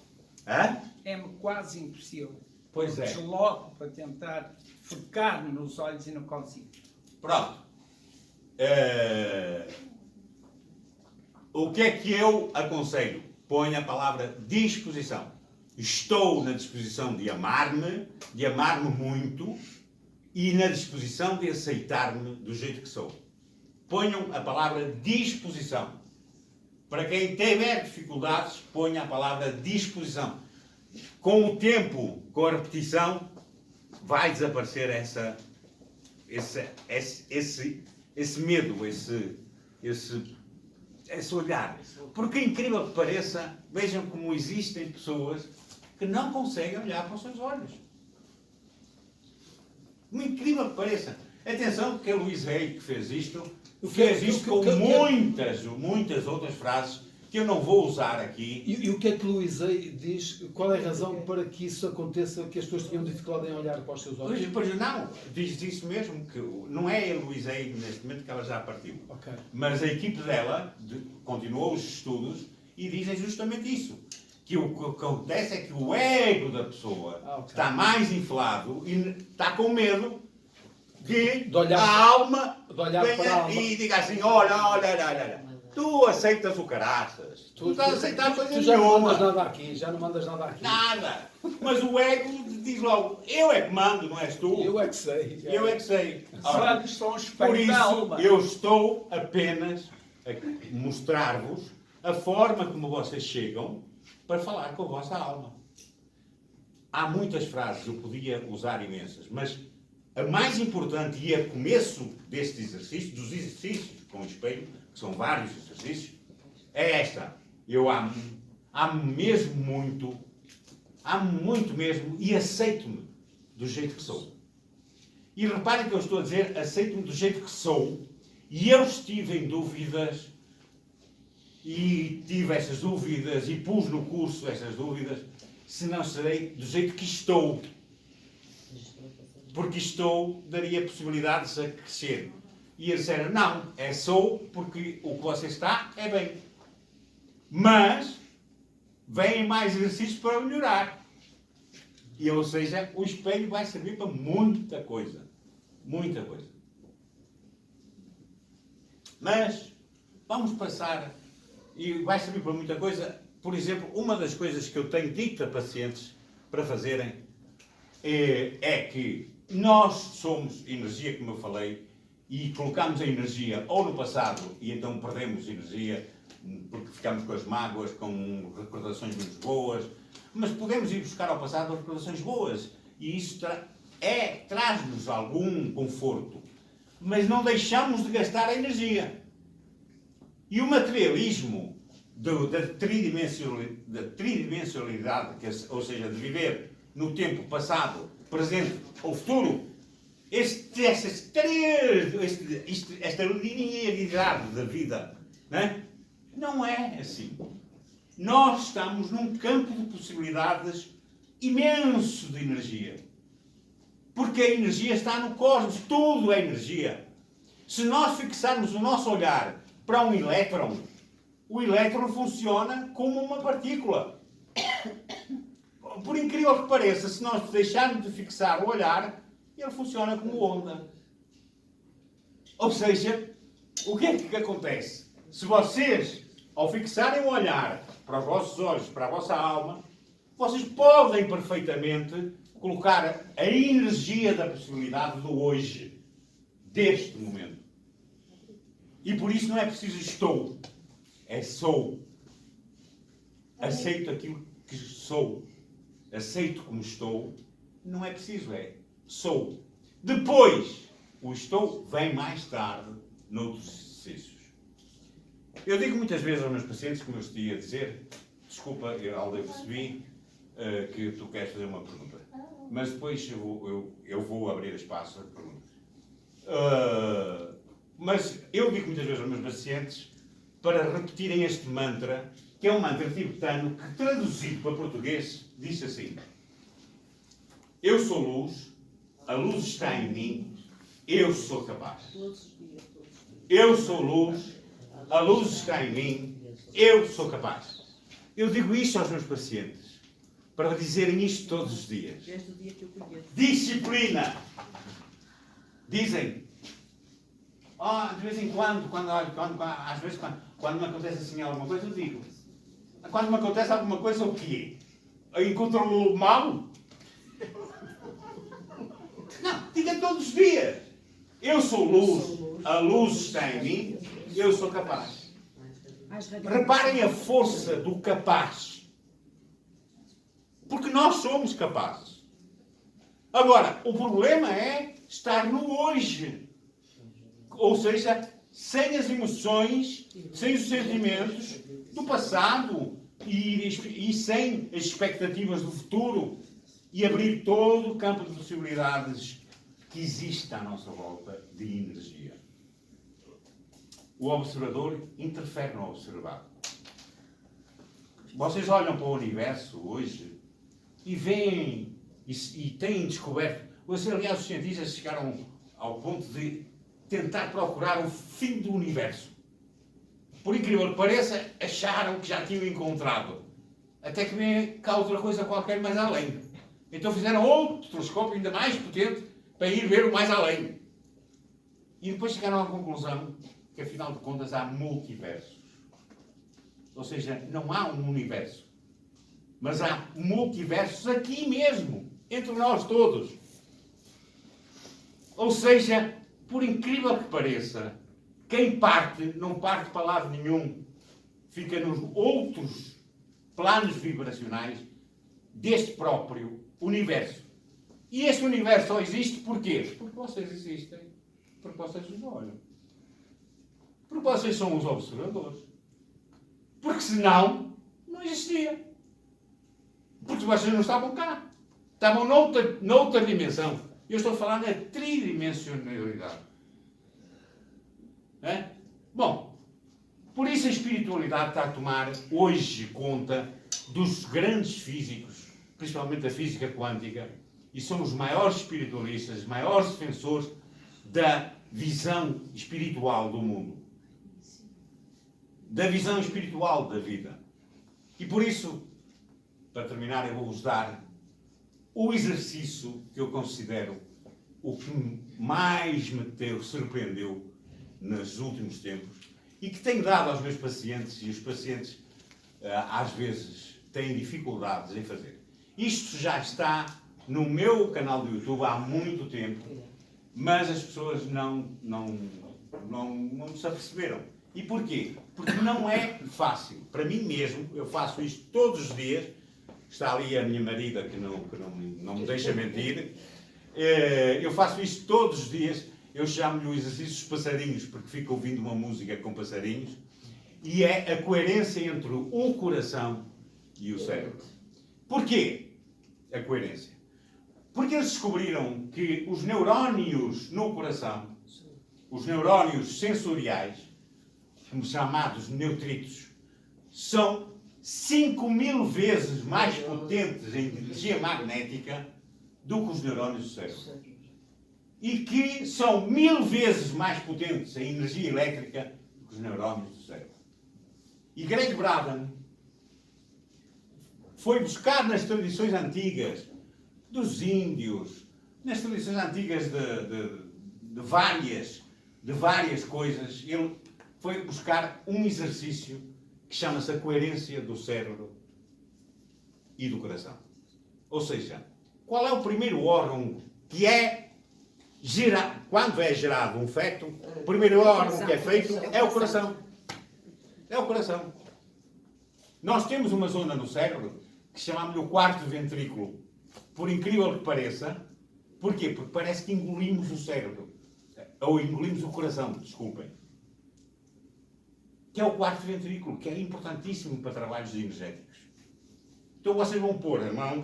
Hã? É-me quase impossível. Pois Eu é. desloco para tentar focar nos olhos e não consigo. Pronto. O que é que eu aconselho? Põe a palavra disposição. Estou na disposição de amar-me muito e na disposição de aceitar-me do jeito que sou. Ponham a palavra disposição. Para quem tiver dificuldades, ponha a palavra disposição. Com o tempo, com a repetição, vai desaparecer esse medo, esse olhar. Porque, incrível que pareça, vejam como existem pessoas que não conseguem olhar para os seus olhos. Muito incrível que pareça. Atenção, que a Louise Hay que fez isto com muitas outras frases que eu não vou usar aqui. E o que é que Louise Hay diz? Qual é a razão para que isso aconteça, que as pessoas tenham dificuldade em olhar para os seus olhos? Pois não, diz isso mesmo, que não é a Louise Hay neste momento que ela já partiu. Ok. Mas a equipe dela continuou os estudos e dizem justamente isso. Que o que acontece é que o ego da pessoa Ok. está mais inflado e está com medo que De olhar- a alma de olhar para a venha alma. e diga assim, olha, tu aceitas o caraças, tu estás a aceitar coisa Tu já não nenhuma. mandas nada aqui, já não mandas nada aqui. Nada. Mas o ego diz logo, eu é que mando, não és tu. Eu é que sei. Eu é que sei. Os Ora, olhos são os por espelhos da isso, alma. eu estou apenas a mostrar-vos a forma como vocês chegam para falar com a vossa alma. Há muitas frases, eu podia usar imensas, mas a mais importante e a começo deste exercício, dos exercícios com o espelho, que são vários exercícios, é esta. Eu amo mesmo muito mesmo e aceito-me do jeito que sou. E reparem que eu estou a dizer, aceito-me do jeito que sou, e eu estive em dúvidas, e tive essas dúvidas, e pus no curso essas dúvidas, se não serei do jeito que estou. Porque estou, daria possibilidades a crescer. E eles disseram, não, sou, porque o que você está é bem. Mas, vêm mais exercícios para melhorar. E, ou seja, o espelho vai servir para muita coisa. Muita coisa. Mas, vamos passar, e vai servir para muita coisa. Por exemplo, uma das coisas que eu tenho dito a pacientes para fazerem é que nós somos energia, como eu falei, e colocamos a energia ou no passado e então perdemos energia porque ficamos com as mágoas, com recordações muito boas, mas podemos ir buscar ao passado recordações boas e isso traz-nos algum conforto, mas não deixamos de gastar a energia. E o materialismo da tridimensionalidade, ou seja, de viver no tempo passado, presente ou futuro, esta linearidade da vida, não é assim. Nós estamos num campo de possibilidades imenso de energia. Porque a energia está no cosmos, tudo é energia. Se nós fixarmos o nosso olhar para um elétron, o elétron funciona como uma partícula. Por incrível que pareça, se nós deixarmos de fixar o olhar, ele funciona como onda. Ou seja, o que é que acontece? Se vocês, ao fixarem o olhar para os vossos olhos, para a vossa alma, vocês podem perfeitamente colocar a energia da possibilidade do hoje, deste momento. E por isso não é preciso estou, é sou. Aceito aquilo que sou. Aceito como estou. Não é preciso, sou. Depois, o estou vem mais tarde noutros exercícios. Eu digo muitas vezes aos meus pacientes, como eu estive a dizer, desculpa, Alda, eu percebi que tu queres fazer uma pergunta, mas depois eu vou abrir espaço a perguntas. Mas eu digo muitas vezes aos meus pacientes para repetirem este mantra, que é um mantra tibetano que, traduzido para português, diz assim: eu sou luz, a luz está em mim, eu sou capaz. Eu sou luz, a luz está em mim, eu sou capaz. Eu digo isto aos meus pacientes, para dizerem isto todos os dias. Desde o dia que eu conheço. Disciplina. Dizem. De vez em quando, às vezes, quando me acontece assim alguma coisa, eu digo. Quando me acontece alguma coisa, o quê? Encontro o lobo mau? Não, diga todos os dias. Eu sou luz, a luz está em mim, eu sou capaz. Reparem a força do capaz. Porque nós somos capazes. Agora, o problema é estar no hoje. Ou seja, sem as emoções, sem os sentimentos do passado e sem as expectativas do futuro e abrir todo o campo de possibilidades que existe à nossa volta de energia. O observador interfere no observado. Vocês olham para o universo hoje e veem e têm descoberto. Aliás, os cientistas chegaram ao ponto de tentar procurar o fim do universo. Por incrível que pareça, acharam que já tinham encontrado. Até que vem cá outra coisa qualquer mais além. Então fizeram outro telescópio ainda mais potente para ir ver o mais além. E depois chegaram à conclusão que, afinal de contas, há multiversos. Ou seja, não há um universo. Mas há multiversos aqui mesmo, entre nós todos. Ou seja, por incrível que pareça, quem parte, não parte para lado nenhum. Fica nos outros planos vibracionais deste próprio universo. E este universo só existe porquê? Porque vocês existem. Porque vocês os olham. Porque vocês são os observadores. Porque senão, não existia. Porque vocês não estavam cá. Estavam noutra dimensão. Eu estou a falar da tridimensionalidade. É? Bom, por isso a espiritualidade está a tomar hoje conta dos grandes físicos, principalmente da física quântica, e são os maiores espiritualistas, os maiores defensores da visão espiritual do mundo. Da visão espiritual da vida. E por isso, para terminar, eu vou-vos dar o exercício que eu considero o que mais me surpreendeu nos últimos tempos e que tenho dado aos meus pacientes, e os pacientes às vezes têm dificuldades em fazer. Isto já está no meu canal do YouTube há muito tempo, mas as pessoas não se aperceberam. E porquê? Porque não é fácil. Para mim mesmo, eu faço isto todos os dias. Está ali a minha marida que não me deixa mentir. Eu faço isto todos os dias. Eu chamo-lhe o exercício dos passarinhos, porque fico ouvindo uma música com passarinhos. E é a coerência entre o coração e o cérebro. Porquê a coerência? Porque eles descobriram que os neurónios no coração, os neurónios sensoriais, chamados neutritos, são 5.000 vezes mais potentes em energia magnética do que os neurónios do cérebro. E que são 1.000 vezes mais potentes em energia elétrica do que os neurónios do cérebro. E Greg Braden foi buscar nas tradições antigas dos índios, nas tradições antigas de várias coisas. Ele foi buscar um exercício que chama-se a coerência do cérebro e do coração. Ou seja, qual é o primeiro órgão que é gerado, quando é gerado um feto, o primeiro órgão que é feito é o coração. É o coração. Nós temos uma zona no cérebro que chamamos-lhe o quarto ventrículo. Por incrível que pareça. Porquê? Porque parece que engolimos o cérebro. Ou engolimos o coração, desculpem. Que é o quarto ventrículo, que é importantíssimo para trabalhos energéticos. Então vocês vão pôr a mão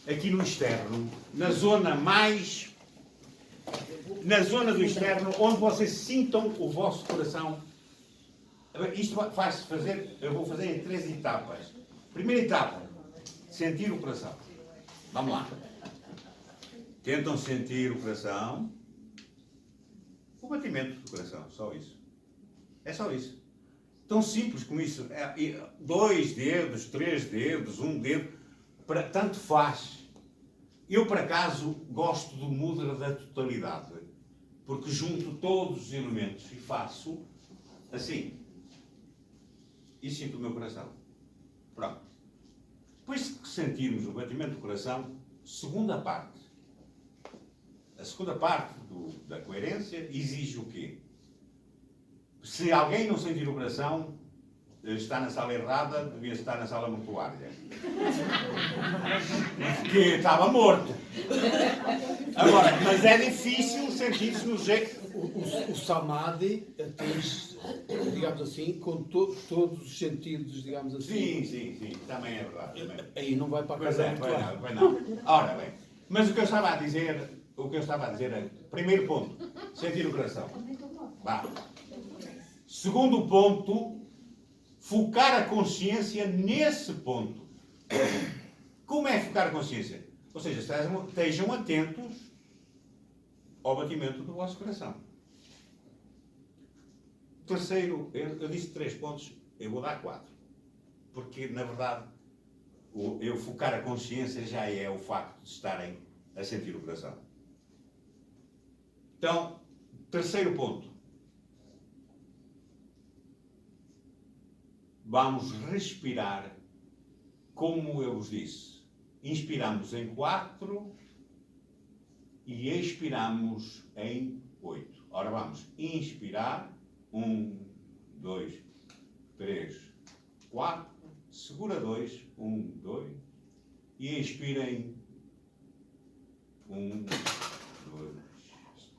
aqui no externo, na zona do externo, onde vocês sintam o vosso coração. Isto faz-se fazer, eu vou fazer em 3 etapas. Primeira etapa, sentir o coração. Vamos lá. Tentam sentir o coração. O batimento do coração, só isso. É só isso. Tão simples como isso. 2 dedos, 3 dedos, 1 dedo, tanto faz. Eu, por acaso, gosto do mudra da totalidade, porque junto todos os elementos e faço assim. E sinto o meu coração. Pronto. Depois que sentirmos o batimento do coração, segunda parte. A segunda parte da coerência exige o quê? Se alguém não sentir o coração, está na sala errada, devia estar na sala mortuária. Porque estava morto. Agora, mas é difícil sentir-se no jeito. O Samadhi atinge, digamos assim, com todos os sentidos, digamos assim. Sim, também é verdade. Também. Aí não vai para a Pois casa é, mortuária. vai não. Ora bem, mas o que eu estava a dizer é, primeiro ponto, sentir o coração. Vá. Segundo ponto, focar a consciência nesse ponto. Como é focar a consciência? Ou seja, estejam atentos ao batimento do vosso coração. Terceiro, eu disse 3 pontos, eu vou dar 4. Porque, na verdade, eu focar a consciência já é o facto de estarem a sentir o coração. Então, Terceiro ponto. Vamos respirar, como eu vos disse. Inspiramos em 4 e expiramos em 8. Ora, vamos inspirar. 1, 2, 3, 4. Segura 2. 1, 2. E expirem. 1, 2,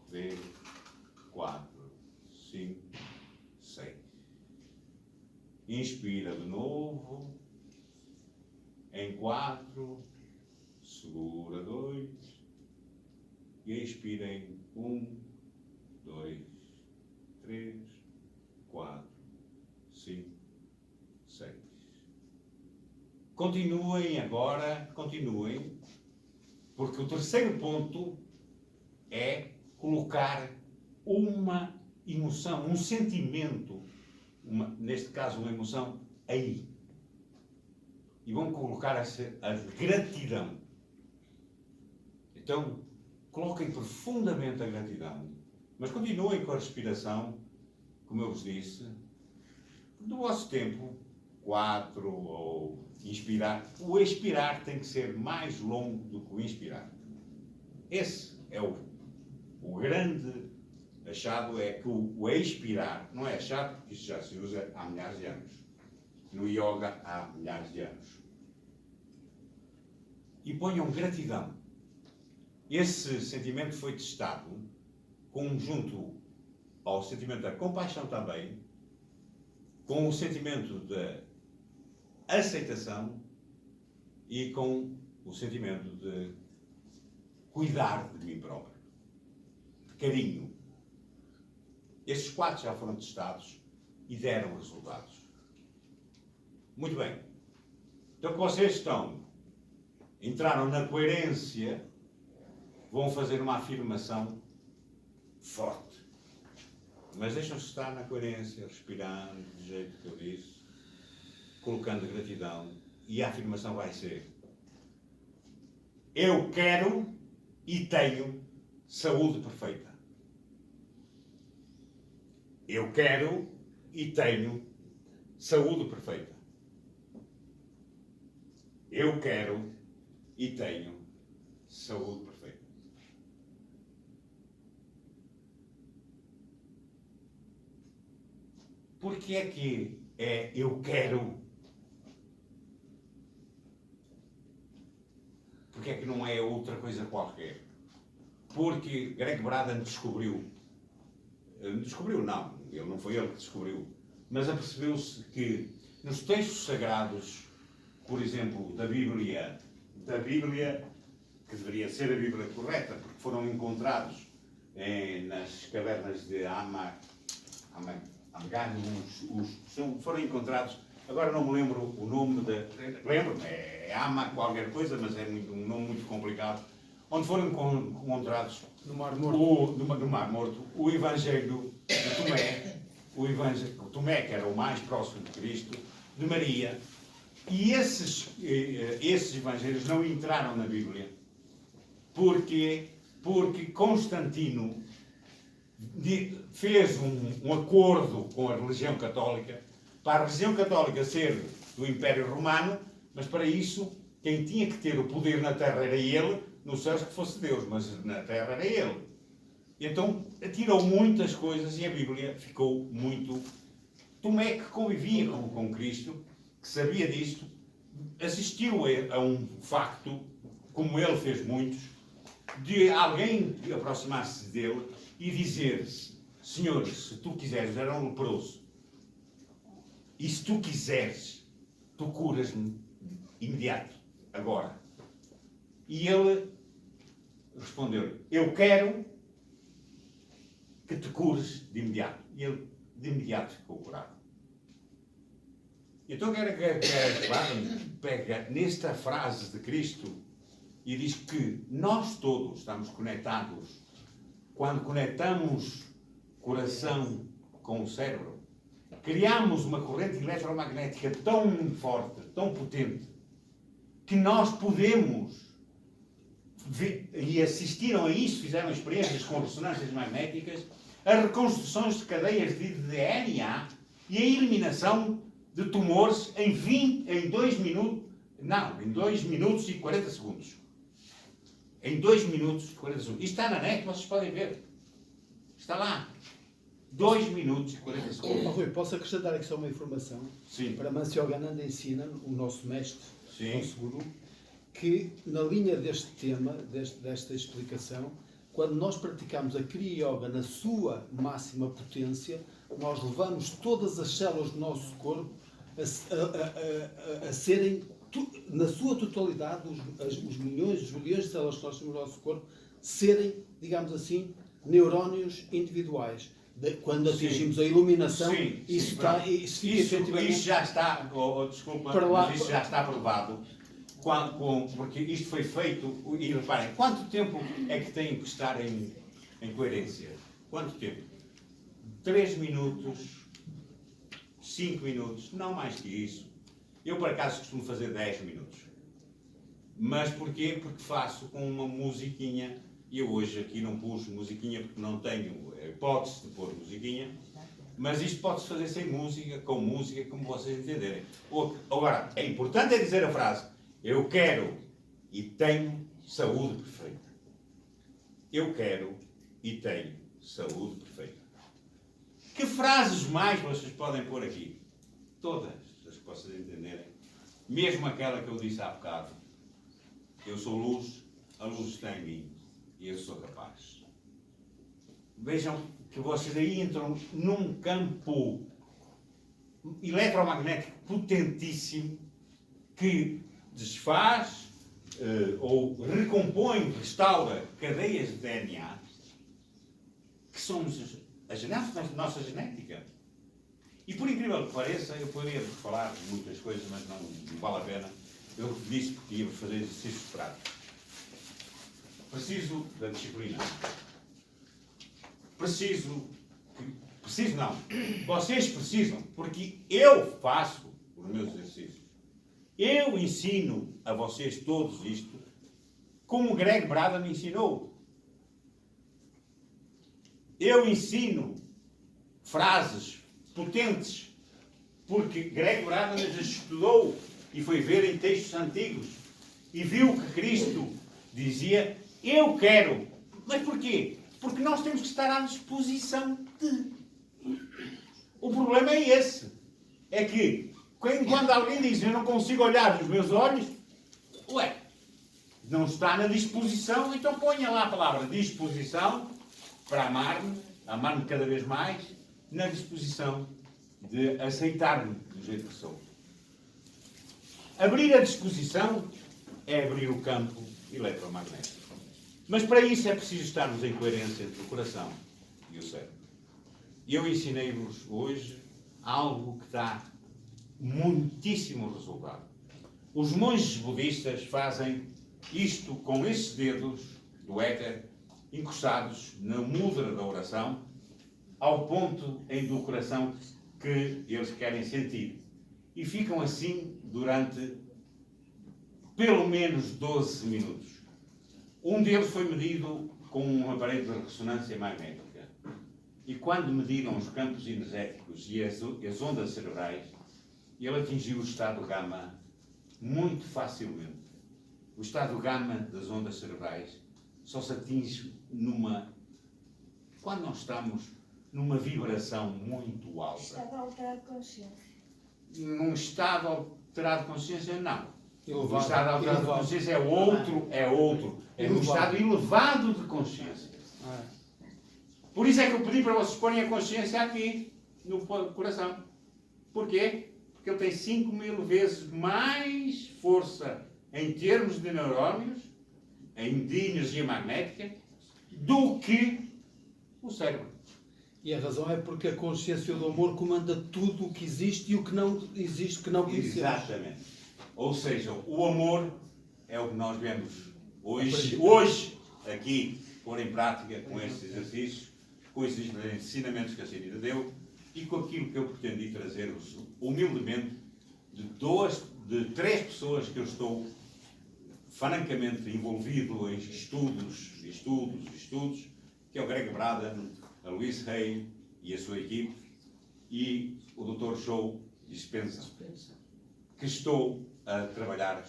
3, 4, 5, 6. Inspira de novo. Em 4. Segura 2. E expira em 1, 2, 3, 4, 5, 6. Continuem agora, continuem, porque o terceiro ponto é colocar uma emoção, um sentimento, neste caso uma emoção, aí. E vão colocar a gratidão. Então, coloquem profundamente a gratidão, mas continuem com a respiração, como eu vos disse, do vosso tempo, 4 ou inspirar. O expirar tem que ser mais longo do que o inspirar. Esse é o grande achado, é que o expirar não é achado, porque isto já se usa há milhares de anos. No yoga há milhares de anos. E ponham gratidão. Esse sentimento foi testado junto ao sentimento da compaixão também, com o sentimento da aceitação e com o sentimento de cuidar de mim próprio, de carinho. Estes 4 já foram testados e deram resultados. Muito bem. Então que vocês entraram na coerência, vão fazer uma afirmação forte. Mas deixam-se estar na coerência, respirando do jeito que eu disse, colocando gratidão, e a afirmação vai ser: eu quero e tenho saúde perfeita. Eu quero e tenho saúde perfeita. Eu quero e tenho saúde perfeita. Porque é que eu quero? Porque é que não é outra coisa qualquer? Porque Greg Braden descobriu não, não foi ele que descobriu, mas apercebeu-se que nos textos sagrados, por exemplo, da Bíblia, que deveria ser a Bíblia correta, porque foram encontrados nas cavernas de foram encontrados, agora não me lembro o nome lembro-me, é Ama qualquer coisa, mas é um nome muito complicado, onde foram encontrados No Mar Morto. no Mar Morto, o Evangelho de Tomé, Tomé, que era o mais próximo de Cristo, de Maria, e esses evangelhos não entraram na Bíblia. Porque Constantino fez um acordo com a religião católica, para a religião católica ser do Império Romano, mas para isso quem tinha que ter o poder na terra era ele, nos céus que fosse Deus, mas na terra era ele. E então tirou muitas coisas e a Bíblia ficou muito... Tomé, que convivia com Cristo, que sabia disto, assistiu a um facto, como ele fez muitos, de alguém aproximar-se dele e dizer: Senhor, se tu quiseres, era um leproso, e se tu quiseres, tu curas-me imediato, agora. E ele respondeu: eu quero que te cures de imediato. E ele de imediato ficou curado. Então quero que pega nesta frase de Cristo e diz que nós todos estamos conectados. Quando conectamos coração com o cérebro, criamos uma corrente eletromagnética tão forte, tão potente, que nós podemos ver, e assistiram a isso, fizeram experiências com ressonâncias magnéticas, as reconstruções de cadeias de DNA e a eliminação de tumores em 2 minutos, não, em 2 minutos e 40 segundos. Em 2 minutos e 40 segundos. Isto está na net, vocês podem ver. Está lá. 2 minutos e 40 segundos. Oh, Rui, posso acrescentar aqui só uma informação? Sim. Para Yogananda ensina, o nosso mestre, Sim. o nosso guru, que na linha deste tema, desta explicação, quando nós praticamos a Kriya Yoga na sua máxima potência, nós levamos todas as células do nosso corpo a serem, na sua totalidade, os milhões, os bilhões de células que nós temos no nosso corpo, serem, digamos assim, neurónios individuais. Quando atingimos a iluminação, Sim, isso sim, está... pronto. Isso Isso já está, desculpa, Para lá- mas isso já está aprovado. Porque isto foi feito, e reparem, quanto tempo é que tem que estar em coerência? Quanto tempo? 3 minutos, 5 minutos, não mais que isso. Eu, por acaso, costumo fazer 10 minutos. Mas porquê? Porque faço com uma musiquinha. E eu hoje aqui não pus musiquinha porque não tenho hipótese de pôr musiquinha. Mas isto pode-se fazer sem música, com música, como vocês entenderem. Agora, é importante dizer a frase: eu quero e tenho saúde perfeita. Eu quero e tenho saúde perfeita. Que frases mais vocês podem pôr aqui? Todas as que vocês entenderem. Mesmo aquela que eu disse há bocado. Eu sou luz, a luz está em mim e eu sou capaz. Vejam que vocês aí entram num campo eletromagnético potentíssimo que desfaz ou recompõe, restaura cadeias de DNA que somos a nossa genética. E por incrível que pareça, eu poderia falar de muitas coisas, mas não vale a pena. Eu disse porque íamos fazer exercícios práticos. Preciso da disciplina. Preciso não. Vocês precisam, porque eu faço os meus exercícios. Eu ensino a vocês todos isto, como o Greg Braden me ensinou. Eu ensino frases potentes, porque Greg Braden as estudou e foi ver em textos antigos e viu que Cristo dizia: eu quero. Mas porquê? Porque nós temos que estar à disposição de. O problema é esse. É que quando alguém diz: eu não consigo olhar nos meus olhos, não está na disposição, então ponha lá a palavra disposição para amar-me cada vez mais, na disposição de aceitar-me do jeito que sou. Abrir a disposição é abrir o campo eletromagnético. Mas para isso é preciso estarmos em coerência entre o coração e o cérebro. E eu ensinei-vos hoje algo que dá muitíssimo resultado. Os monges budistas fazem isto com esses dedos do éter encostados na mudra da oração, ao ponto do coração que eles querem sentir. E ficam assim durante pelo menos 12 minutos. Um deles foi medido com um aparelho de ressonância magnética. E quando mediram os campos energéticos e as ondas cerebrais, ele atingiu o estado gama muito facilmente. O estado gama das ondas cerebrais só se atinge quando nós estamos numa vibração muito alta. Estado alterado de consciência. Num estado alterado de consciência, não. Elevado, O estado alterado de consciência é outro. É um estado elevado de consciência. Por isso é que eu pedi para vocês porem a consciência aqui, no coração. Porquê? Porque ele tem 5.000 vezes mais força em termos de neurónios, de energia magnética, do que o cérebro. E a razão é porque a consciência do amor comanda tudo o que existe e o que não existe, que não conhecemos. Exatamente. Ou seja, o amor é o que nós vemos hoje aqui, pôr em prática com estes exercícios, com estes ensinamentos que a Senhora deu e com aquilo que eu pretendi trazer-vos humildemente de 3 pessoas que eu estou francamente envolvido em estudos, que é o Greg Braden, a Luís Rei e a sua equipe, e o Dr. Joe Dispenza, que estou a trabalhar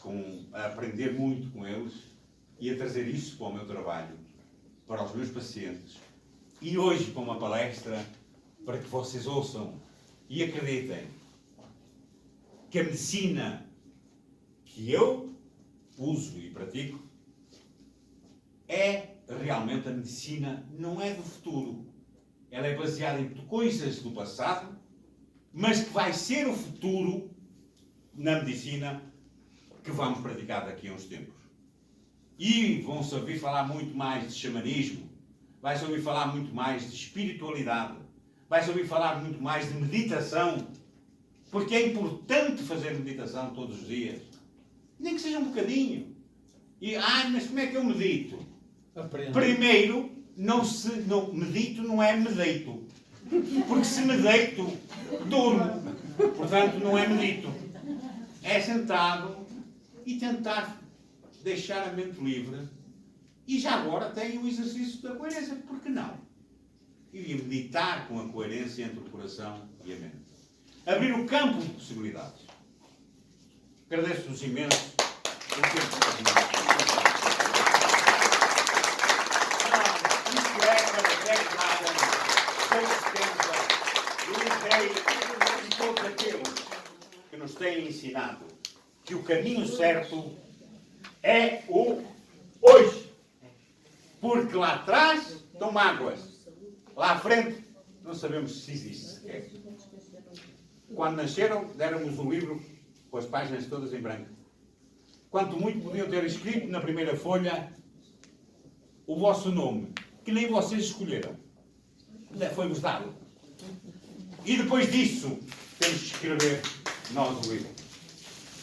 a aprender muito com eles e a trazer isso para o meu trabalho, para os meus pacientes, e hoje para uma palestra, para que vocês ouçam e acreditem que a medicina que eu uso e pratico é realmente a medicina, não é do futuro. Ela é baseada em coisas do passado, mas que vai ser o futuro na medicina que vamos praticar daqui a uns tempos. E vão-se ouvir falar muito mais de xamanismo, vai-se ouvir falar muito mais de espiritualidade, vai-se ouvir falar muito mais de meditação, porque é importante fazer meditação todos os dias, nem que seja um bocadinho. E, mas como é que eu medito? Aprenda. Primeiro, medito não é me deito, porque se me deito, durmo, portanto não é medito. É sentado e tentar deixar a mente livre. E já agora tem o exercício da coerência, por que não? E meditar com a coerência entre o coração e a mente. Abrir o campo de possibilidades. Agradeço-vos imenso o tempo que isto é para Greg Braden, 670, e todos aqueles que nos têm ensinado que o caminho certo é o hoje. Porque lá atrás estão mágoas. Lá à frente não sabemos se existe sequer. Quando nasceram, deram-nos um livro com as páginas todas em branco. Quanto muito podiam ter escrito na primeira folha o vosso nome, que nem vocês escolheram. Foi-vos dado. E depois disso, temos que escrever nós o livro.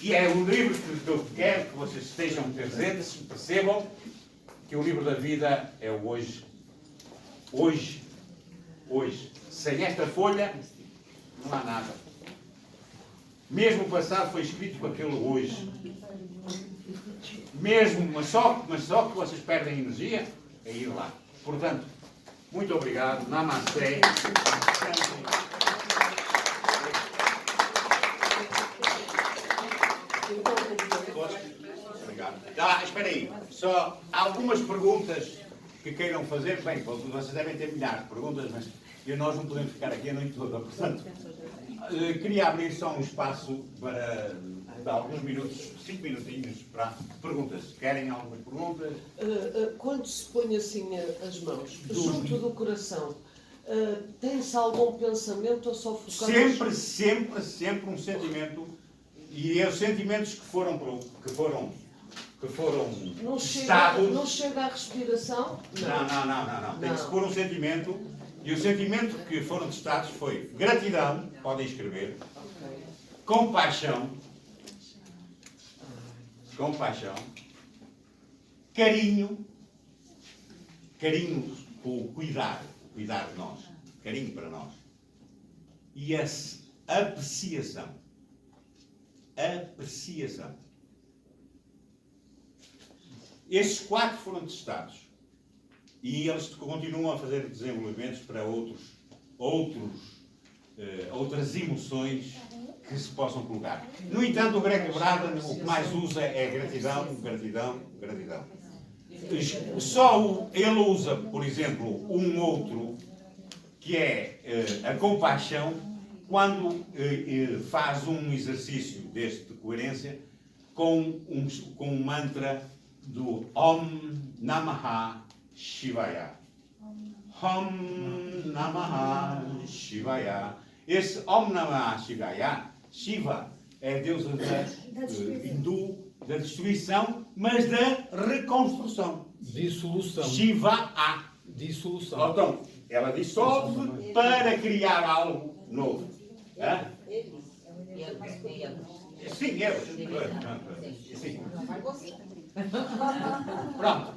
E é o livro que eu quero que vocês estejam presentes, percebam que o livro da vida é o hoje. Hoje. Hoje. Sem esta folha, não há nada. Mesmo o passado foi escrito com aquele hoje. Mesmo, mas só que vocês perdem energia é ir lá. Portanto, muito obrigado. Namastê. Obrigado. Espera aí. Só algumas perguntas que queiram fazer. Bem, vocês devem ter milhares de perguntas, mas nós não podemos ficar aqui a noite toda. Portanto, queria abrir só um espaço para dar alguns minutos, 5 minutinhos para perguntas. Querem algumas perguntas? Quando se põe assim as mãos junto do coração, tem-se algum pensamento ou só focado? Sempre um sentimento. E os sentimentos que foram testados. Não chega à respiração? Não. Tem que se pôr um sentimento. E o sentimento que foram testados foi gratidão, podem escrever, compaixão, carinho com o cuidar de nós, carinho para nós, e a apreciação. Estes 4 foram testados. E eles continuam a fazer desenvolvimentos para outras emoções que se possam colocar. No entanto, o Greg Braden o que mais usa é gratidão. Só ele usa, por exemplo, um outro, que é a compaixão, quando faz um exercício deste de coerência com um mantra do Om Namaha Shivaya. Om Namaha Shivaya. Esse Om Namaha Shivaya, Shiva é a deusa hindu da destruição, mas da reconstrução. Dissolução. Shiva-a. Dissolução. Então, ela dissolve para criar algo novo. Sim, Sim. Pronto.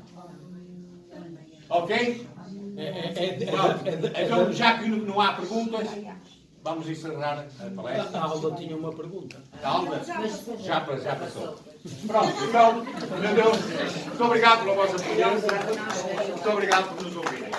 Ok? Então, já que não há perguntas, vamos encerrar a palestra. A Alda tinha uma pergunta. A Alda? Já passou. Pronto, então, meu Deus, muito obrigado pela vossa presença. Muito obrigado por nos ouvirem.